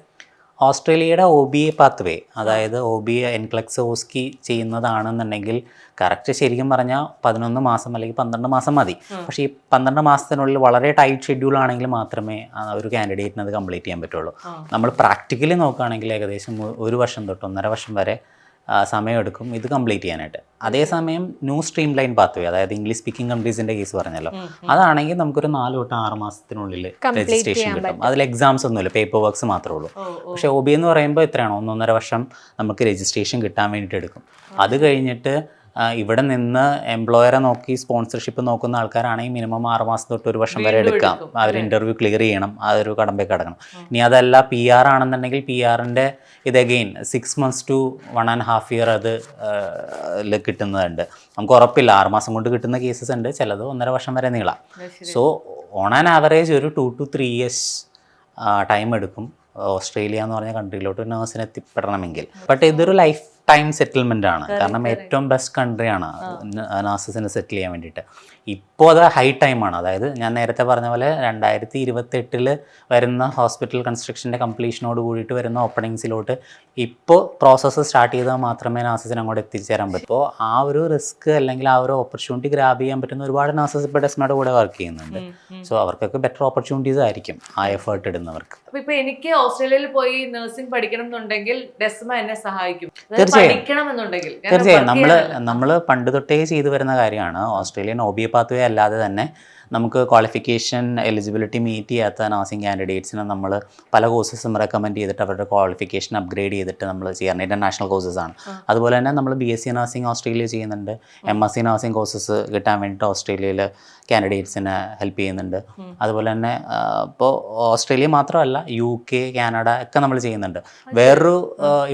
ഓസ്ട്രേലിയയുടെ OBA പാത്വേ, അതായത് OBA NCLEX ഓസ്കി ചെയ്യുന്നതാണെന്നുണ്ടെങ്കിൽ കറക്റ്റ് ശരിക്കും പറഞ്ഞാൽ 11 മാസം അല്ലെങ്കിൽ 12 മാസം മതി. പക്ഷേ ഈ 12 മാസത്തിനുള്ളിൽ വളരെ ടൈറ്റ് ഷെഡ്യൂൾ ആണെങ്കിൽ മാത്രമേ ഒരു കാൻഡിഡേറ്റിന് അത് കംപ്ലീറ്റ് ചെയ്യാൻ പറ്റുള്ളൂ. നമ്മൾ പ്രാക്ടിക്കലി നോക്കുകയാണെങ്കിൽ ഏകദേശം 1 വർഷം തൊട്ട് 1.5 വർഷം വരെ സമയമെടുക്കും ഇത് കംപ്ലീറ്റ് ചെയ്യാനായിട്ട്. അതേസമയം ന്യൂ സ്ട്രീം ലൈൻ പാത്വേ, അതായത് ഇംഗ്ലീഷ് സ്പീക്കിംഗ് കൺട്രീസിൻ്റെ കേസ് പറഞ്ഞല്ലോ, അതാണെങ്കിൽ നമുക്കൊരു 4 തൊട്ട് 6 മാസത്തിനുള്ളിൽ രജിസ്ട്രേഷൻ കിട്ടും. അതിൽ എക്സാംസ് ഒന്നുമില്ല, പേപ്പർ വർക്ക്സ് മാത്രമേ ഉള്ളൂ. പക്ഷേ OBA എന്ന് പറയുമ്പോൾ എത്രയാണോ 1-1.5 വർഷം നമുക്ക് രജിസ്ട്രേഷൻ കിട്ടാൻ വേണ്ടിയിട്ട് എടുക്കും. അത് കഴിഞ്ഞിട്ട് ഇവിടെ നിന്ന് എംപ്ലോയറെ നോക്കി സ്പോൺസർഷിപ്പ് നോക്കുന്ന ആൾക്കാരാണെങ്കിൽ മിനിമം 6 മാസം തൊട്ട് 1 വർഷം വരെ എടുക്കാം. അവർ ഇൻ്റർവ്യൂ ക്ലിയർ ചെയ്യണം, അതൊരു കടമ്പയൊക്കെ കിടക്കണം. ഇനി അതല്ല PR ആണെന്നുണ്ടെങ്കിൽ PR-ൻ്റെ ഇത് അഗെയിൻ 6 months to 1.5 year അത് കിട്ടുന്നതുണ്ട്. നമുക്ക് ഉറപ്പില്ല, 6 മാസം കൊണ്ട് കിട്ടുന്ന കേസസ് ഉണ്ട്, ചിലത് 1.5 വർഷം വരെ നീളാം. സോ ഓൺ ആൻ ആവറേജ് ഒരു 2 to 3 years ടൈം എടുക്കും ഓസ്ട്രേലിയ എന്ന് പറഞ്ഞ കൺട്രിയിലോട്ട് നഴ്സിന് എത്തിപ്പെടണമെങ്കിൽ. ബട്ട് ഇതൊരു ലൈഫ് ടൈം സെറ്റിൽമെൻ്റ് ആണ്, കാരണം ഏറ്റവും ബെസ്റ്റ് കൺട്രിയാണ് നഴ്സസിന് സെറ്റിൽ ചെയ്യാൻ വേണ്ടിയിട്ട്. ഇപ്പോൾ അത് ഹൈ ടൈമാണ്. അതായത് ഞാൻ നേരത്തെ പറഞ്ഞ പോലെ 2028 വരുന്ന ഹോസ്പിറ്റൽ കൺസ്ട്രക്ഷൻ്റെ കംപ്ലീഷനോട് കൂടിയിട്ട് വരുന്ന ഓപ്പണിങ്സിലോട്ട് ഇപ്പോൾ പ്രോസസ്സ് സ്റ്റാർട്ട് ചെയ്താൽ മാത്രമേ നഴ്സസിന് അങ്ങോട്ട് എത്തിച്ചേരാൻ പറ്റൂ. അപ്പോൾ ആ ഒരു റിസ്ക് അല്ലെങ്കിൽ ആ ഒരു ഓപ്പർച്യൂണിറ്റി ഗ്രാബ് ചെയ്യാൻ പറ്റുന്ന ഒരുപാട് നഴ്സസ് ഇപ്പോൾ ഡെസ്മയുടെ കൂടെ വർക്ക് ചെയ്യുന്നുണ്ട്. സോ അവർക്കൊക്കെ ബെറ്റർ ഓപ്പർച്യൂണിറ്റീസ് ആയിരിക്കും ആ എഫേർട്ട് ഇടുന്നവർക്ക്. അപ്പോൾ ഇപ്പോൾ എനിക്ക് ഓസ്ട്രേലിയയിൽ പോയി നഴ്സിംഗ് പഠിക്കണം എന്നുണ്ടെങ്കിൽ ഡെസ്മ എന്നെ സഹായിക്കും? തീർച്ചയായും നമ്മൾ പണ്ട് തൊട്ടേ ചെയ്തു വരുന്ന കാര്യമാണ്. ഓസ്ട്രേലിയൻ OBA പാത്വേ അല്ലാതെ തന്നെ നമുക്ക് ക്വാളിഫിക്കേഷൻ എലിജിബിലിറ്റി മീറ്റ് ചെയ്യാത്ത നഴ്സിംഗ് കാൻഡിഡേറ്റ്സിന് നമ്മൾ പല കോഴ്സസും റെക്കമെൻഡ് ചെയ്തിട്ട് അവരുടെ ക്വാളിഫിക്കേഷൻ അപ്ഗ്രേഡ് ചെയ്തിട്ട് നമ്മൾ ചെയ്യാറുണ്ട്. ഇൻ്റർനാഷണൽ കോഴ്സസ് ആണ്. അതുപോലെ തന്നെ നമ്മൾ BSc നഴ്സിംഗ് ഓസ്ട്രേലിയ ചെയ്യുന്നുണ്ട്. MSc നഴ്സിംഗ് കോഴ്സസ് കിട്ടാൻ വേണ്ടിയിട്ട് ഓസ്ട്രേലിയയിൽ കാൻഡിഡേറ്റ്സിന് ഹെൽപ്പ് ചെയ്യുന്നുണ്ട്. അതുപോലെ തന്നെ ഇപ്പോൾ ഓസ്ട്രേലിയ മാത്രമല്ല UK, കാനഡ ഒക്കെ നമ്മൾ ചെയ്യുന്നുണ്ട്. വേറൊരു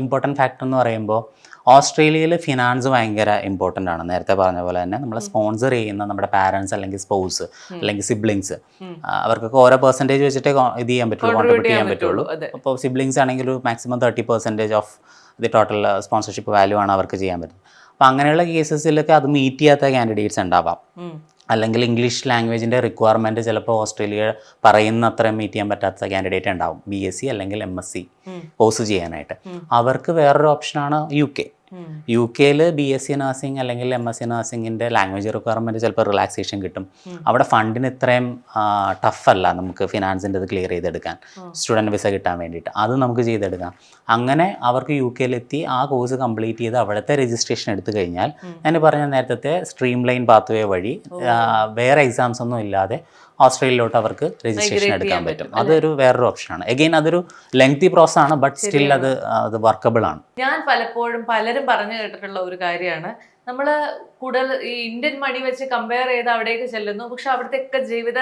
ഇമ്പോർട്ടൻറ്റ് ഫാക്ടർ എന്ന് പറയുമ്പോൾ ഓസ്ട്രേലിയയിൽ ഫിനാൻസ് ഭയങ്കര ഇമ്പോർട്ടൻ്റ് ആണ്. നേരത്തെ പറഞ്ഞ പോലെ തന്നെ നമ്മൾ സ്പോൺസർ ചെയ്യുന്ന നമ്മുടെ പാരൻസ് അല്ലെങ്കിൽ സ്പൗസ് അല്ലെങ്കിൽ സിബ്ലിങ്സ്, അവർക്കൊക്കെ ഓരോ പെർസെൻറ്റേജ് വെച്ചിട്ടേ ഇത് ചെയ്യാൻ പറ്റുള്ളൂ, കോൺട്രിബ്യൂട്ട് ചെയ്യാൻ പറ്റുള്ളൂ. അപ്പോൾ സിബ്ലിങ്സ് ആണെങ്കിൽ ഒരു maximum 30% of the total sponsorship value ആണ് അവർക്ക് ചെയ്യാൻ പറ്റുന്നത്. അപ്പോൾ അങ്ങനെയുള്ള കേസസിലൊക്കെ അത് മീറ്റ് ചെയ്യാത്ത കാൻഡിഡേറ്റ്സ് ഉണ്ടാവാം. അല്ലെങ്കിൽ ഇംഗ്ലീഷ് ലാംഗ്വേജിൻ്റെ റിക്വയർമെൻറ്റ് ചിലപ്പോൾ ഓസ്ട്രേലിയ പറയുന്ന അത്രയും മീറ്റ് ചെയ്യാൻ പറ്റാത്ത കാൻഡിഡേറ്റ് ഉണ്ടാവും, BSc അല്ലെങ്കിൽ MSc കോഴ്സ് ചെയ്യാനായിട്ട്. അവർക്ക് വേറൊരു ഓപ്ഷനാണ് UK-യിൽ BSc നഴ്സിംഗ് അല്ലെങ്കിൽ MSc നഴ്സിംഗിൻ്റെ ലാംഗ്വേജ് റിക്വയർമെൻറ്റ് ചിലപ്പോൾ റിലാക്സേഷൻ കിട്ടും. അവിടെ ഫണ്ടിന് ഇത്രയും ടഫല്ല നമുക്ക് ഫിനാൻസിൻ്റെ ഇത് ക്ലിയർ ചെയ്തെടുക്കാൻ, സ്റ്റുഡൻറ്റ് വിസ കിട്ടാൻ വേണ്ടിയിട്ട്. അത് നമുക്ക് ചെയ്തെടുക്കാം. അങ്ങനെ അവർക്ക് UK-യിലെത്തി ആ കോഴ്സ് കംപ്ലീറ്റ് ചെയ്ത് അവിടുത്തെ രജിസ്ട്രേഷൻ എടുത്തു കഴിഞ്ഞാൽ ഞാൻ പറഞ്ഞ നേരത്തെ സ്ട്രീം ലൈൻ പാത്വേ വഴി വേറെ എക്സാംസ് ഒന്നും ഇല്ലാതെ ഓസ്ട്രേലിയയിലോട്ട് അവർക്ക് രജിസ്ട്രേഷൻ എടുക്കാൻ പറ്റും. അതൊരു വേറൊരു ഓപ്ഷനാണ്. എഗെയിൻ അതൊരു ലെങ്തി പ്രോസസ് ആണ്, ബട്ട് സ്റ്റിൽ അത് വർക്കബിൾ ആണ്. ഞാൻ പലപ്പോഴും പലരും പറഞ്ഞു കേട്ടിട്ടുള്ള ഒരു കാര്യമാണ്, നമ്മൾ കൂടുതൽ ഈ ഇന്ത്യൻ മണി വെച്ച് കമ്പയർ ചെയ്ത് അവിടേക്ക് ചെല്ലുന്നു, പക്ഷെ അവിടുത്തെ ജീവിത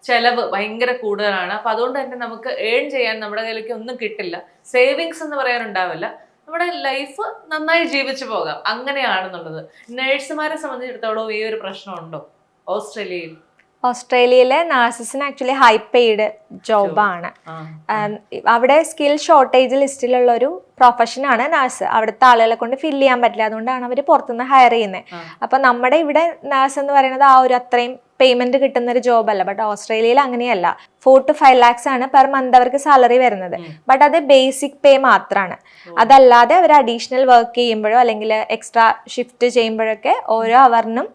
ചെലവ് ഭയങ്കര കൂടുതലാണ്. അപ്പൊ അതുകൊണ്ട് തന്നെ നമുക്ക് ഏൺ ചെയ്യാൻ നമ്മുടെ കയ്യിലേക്ക് ഒന്നും കിട്ടില്ല, സേവിങ്സ് എന്ന് പറയാനുണ്ടാവില്ല, നമ്മുടെ ലൈഫ് നന്നായി ജീവിച്ചു പോകാം. അങ്ങനെയാണെന്നുള്ളത് നേഴ്സുമാരെ സംബന്ധിച്ചിടത്തോളം ഈ ഒരു പ്രശ്നമുണ്ടോ ഓസ്ട്രേലിയയിൽ? ഓസ്ട്രേലിയയിലെ നഴ്സസിന് ആക്ച്വലി ഹൈ പെയ്ഡ് ജോബാണ്. അവിടെ സ്കിൽ ഷോർട്ടേജ് ലിസ്റ്റിലുള്ള ഒരു പ്രൊഫഷനാണ് നഴ്സ്. അവിടുത്തെ ആളുകളെ കൊണ്ട് ഫില്ല് ചെയ്യാൻ പറ്റില്ല, അതുകൊണ്ടാണ് അവർ പുറത്തുനിന്ന് ഹയർ ചെയ്യുന്നത്. അപ്പം നമ്മുടെ ഇവിടെ നഴ്സ് എന്ന് പറയുന്നത് ആ ഒരു അത്രയും പേയ്മെന്റ് കിട്ടുന്ന ഒരു ജോബ് അല്ല. ബട്ട് ഓസ്ട്രേലിയയിൽ അങ്ങനെയല്ല. 4 to 5 lakhs ആണ് പെർ മന്ത് അവർക്ക് സാലറി വരുന്നത്. ബട്ട് അത് ബേസിക് പേ മാത്രമാണ്. അതല്ലാതെ അവർ അഡീഷണൽ വർക്ക് ചെയ്യുമ്പോഴോ അല്ലെങ്കിൽ എക്സ്ട്രാ ഷിഫ്റ്റ് ചെയ്യുമ്പോഴൊക്കെ ഓരോ അവറിനും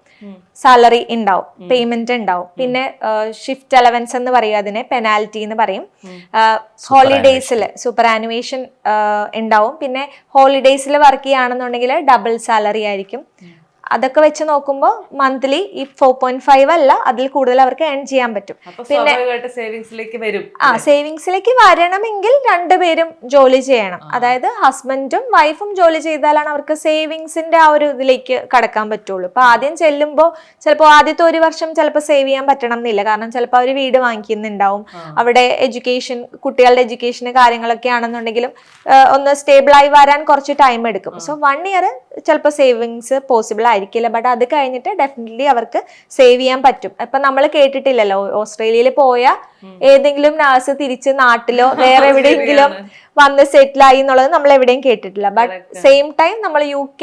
സാലറി ഉണ്ടാവും, പേയ്മെന്റ് ഉണ്ടാവും. പിന്നെ ഷിഫ്റ്റ് അലവൻസ് എന്ന് പറയും, അതിനെ പെനാൽറ്റി എന്ന് പറയും. ഹോളിഡേയ്സിൽ സൂപ്പർ ആനുവേഷൻ ഉണ്ടാവും. പിന്നെ ഹോളിഡേയ്സിൽ വർക്ക് ചെയ്യുകയാണെന്നുണ്ടെങ്കിൽ ഡബിൾ സാലറി ആയിരിക്കും. അതൊക്കെ വെച്ച് നോക്കുമ്പോൾ മന്ത്ലി ഈ 4.5 അല്ല, അതിൽ കൂടുതൽ അവർക്ക് ഏൺ ചെയ്യാൻ പറ്റും. പിന്നെ സേവിങ്സിലേക്ക് വരണമെങ്കിൽ രണ്ടുപേരും ജോലി ചെയ്യണം. അതായത് ഹസ്ബൻഡും വൈഫും ജോലി ചെയ്താലാണ് അവർക്ക് സേവിങ്സിന്റെ ആ ഒരു ഇതിലേക്ക് കടക്കാൻ പറ്റുള്ളൂ. ഇപ്പൊ ആദ്യം ചെല്ലുമ്പോൾ ചിലപ്പോൾ ആദ്യത്തെ 1 വർഷം ചിലപ്പോൾ സേവ് ചെയ്യാൻ പറ്റണം എന്നില്ല. കാരണം ചിലപ്പോൾ അവർ വീട് വാങ്ങിക്കുന്നുണ്ടാവും, അവിടെ എഡ്യൂക്കേഷൻ, കുട്ടികളുടെ എഡ്യൂക്കേഷന് കാര്യങ്ങളൊക്കെ ആണെന്നുണ്ടെങ്കിലും ഒന്ന് സ്റ്റേബിളായി വരാൻ കുറച്ച് ടൈം എടുക്കും. സോ 1 year ചിലപ്പോൾ സേവിങ്സ് പോസിബിൾ ആയിരിക്കില്ല. ബട്ട് അത് കഴിഞ്ഞിട്ട് ഡെഫിനറ്റ്ലി അവർക്ക് സേവ് ചെയ്യാൻ പറ്റും. ഇപ്പൊ നമ്മൾ കേട്ടിട്ടില്ലല്ലോ, ഓസ്ട്രേലിയയിൽ പോയ ഏതെങ്കിലും നഴ്സ് തിരിച്ച് നാട്ടിലോ വേറെ എവിടെയെങ്കിലും വന്ന് സെറ്റിൽ ആയി എന്നുള്ളത് നമ്മൾ എവിടെയും കേട്ടിട്ടില്ല. ബട്ട് സെയിം ടൈം നമ്മൾ UK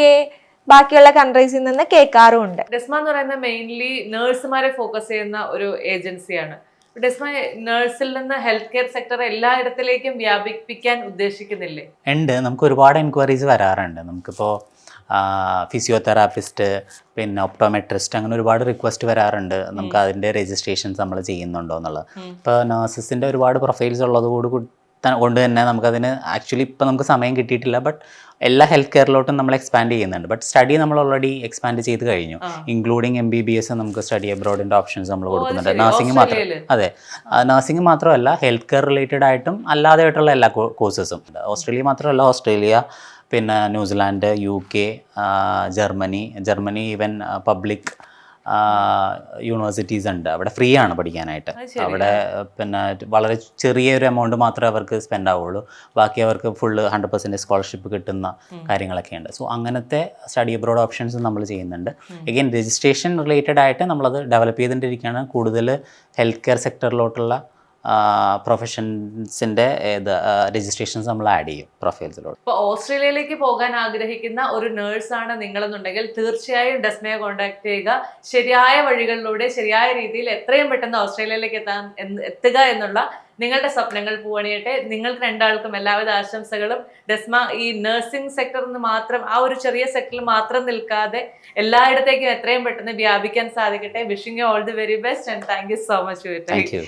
ബാക്കിയുള്ള കൺട്രീസിൽ നിന്ന് കേൾക്കാറുമുണ്ട്. ഡെസ്മ എന്ന് പറയുന്നത് മെയിൻലി നഴ്സുമാരെ ഫോക്കസ് ചെയ്യുന്ന ഒരു ഏജൻസിയാണ്. ഡെസ്മ നഴ്സിൽ നിന്ന് ഹെൽത്ത് കെയർ സെക്ടർ എല്ലായിടത്തിലേക്കും വ്യാപിപ്പിക്കാൻ ഉദ്ദേശിക്കുന്നില്ലേ? ഉണ്ട്. നമുക്ക് ഒരുപാട് എൻക്വയറീസ് വരാറുണ്ട്. നമുക്കിപ്പോൾ ഫിസിയോതെറാപ്പിസ്റ്റ്, പിന്നെ ഒപ്റ്റോമെട്രിസ്റ്റ്, അങ്ങനെ ഒരുപാട് റിക്വസ്റ്റ് വരാറുണ്ട്. നമുക്ക് അതിൻ്റെ രജിസ്ട്രേഷൻസ് നമ്മൾ ചെയ്യുന്നുണ്ടോ എന്നുള്ളത്. ഇപ്പോൾ നഴ്സസിൻ്റെ ഒരുപാട് പ്രൊഫൈൽസ് ഉള്ളത് കൊണ്ട് തന്നെ നമുക്കതിന് ആക്ച്വലി ഇപ്പോൾ നമുക്ക് സമയം കിട്ടിയിട്ടില്ല. ബട്ട് എല്ലാ ഹെൽത്ത് കെയറിലോട്ടും നമ്മൾ എക്സ്പാൻഡ് ചെയ്യുന്നുണ്ട്. ബട്ട് സ്റ്റഡി നമ്മൾ ഓൾറെഡി എക്സ്പാൻഡ് ചെയ്ത് കഴിഞ്ഞു. ഇൻക്ലൂഡിങ് MBBS നമുക്ക് സ്റ്റഡി അബ്രോഡിൻ്റെ ഓപ്ഷൻസ് നമ്മൾ കൊടുക്കുന്നുണ്ട്. നഴ്സിംഗ് മാത്രം, അതെ, നഴ്സിംഗ് മാത്രമല്ല, ഹെൽത്ത് കെയർ റിലേറ്റഡ് ആയിട്ടും അല്ലാതെ ആയിട്ടുള്ള എല്ലാ കോഴ്സസും. ഓസ്ട്രേലിയ മാത്രമല്ല, ഓസ്ട്രേലിയ, പിന്നെ New Zealand, UK, Germany even public universities ഉണ്ട്. അവിടെ ഫ്രീ ആണ് പഠിക്കാനായിട്ട്. അവിടെ പിന്നെ വളരെ ചെറിയൊരു എമൗണ്ട് മാത്രമേ അവർക്ക് സ്പെൻഡ് ആവുള്ളൂ. ബാക്കി അവർക്ക് ഫുള്ള് 100% സ്കോളർഷിപ്പ് കിട്ടുന്ന കാര്യങ്ങളൊക്കെ ഉണ്ട്. സോ അങ്ങനത്തെ സ്റ്റഡി അബ്രോഡ് ഓപ്ഷൻസ് നമ്മൾ ചെയ്യുന്നുണ്ട്. എഗെയിൻ രജിസ്ട്രേഷൻ റിലേറ്റഡ് ആയിട്ട് നമ്മളത് ഡെവലപ്പ് ചെയ്തുകൊണ്ടിരിക്കുകയാണ്. കൂടുതൽ ഹെൽത്ത് കെയർ സെക്ടറിലോട്ടുള്ള പ്രൊഫഷൻസിൻ്റെ രജിസ്ട്രേഷൻസ് നമ്മൾ ആഡ് ചെയ്യും പ്രൊഫൈൽസിലോട്ട്. ഇപ്പോൾ ഓസ്ട്രേലിയയിലേക്ക് പോകാൻ ആഗ്രഹിക്കുന്ന ഒരു നേഴ്സാണ് നിങ്ങളെന്നുണ്ടെങ്കിൽ തീർച്ചയായും ഡെസ്മയെ കോൺടാക്ട് ചെയ്യുക. ശരിയായ വഴികളിലൂടെ ശരിയായ രീതിയിൽ എത്രയും പെട്ടെന്ന് ഓസ്ട്രേലിയയിലേക്ക് എത്തുക എന്നുള്ള നിങ്ങളുടെ സ്വപ്നങ്ങൾ പൂവണിയട്ടെ. നിങ്ങൾക്ക് രണ്ടാൾക്കും എല്ലാവിധ ആശംസകളും. ഡെസ്മ ഈ നഴ്സിംഗ് സെക്ടറിന് മാത്രം, ആ ഒരു ചെറിയ സെക്ടറിൽ മാത്രം നിൽക്കാതെ എല്ലായിടത്തേക്കും എത്രയും പെട്ടെന്ന് വ്യാപിക്കാൻ സാധിക്കട്ടെ. Wishing you all the very best and thank you so much. Thank you.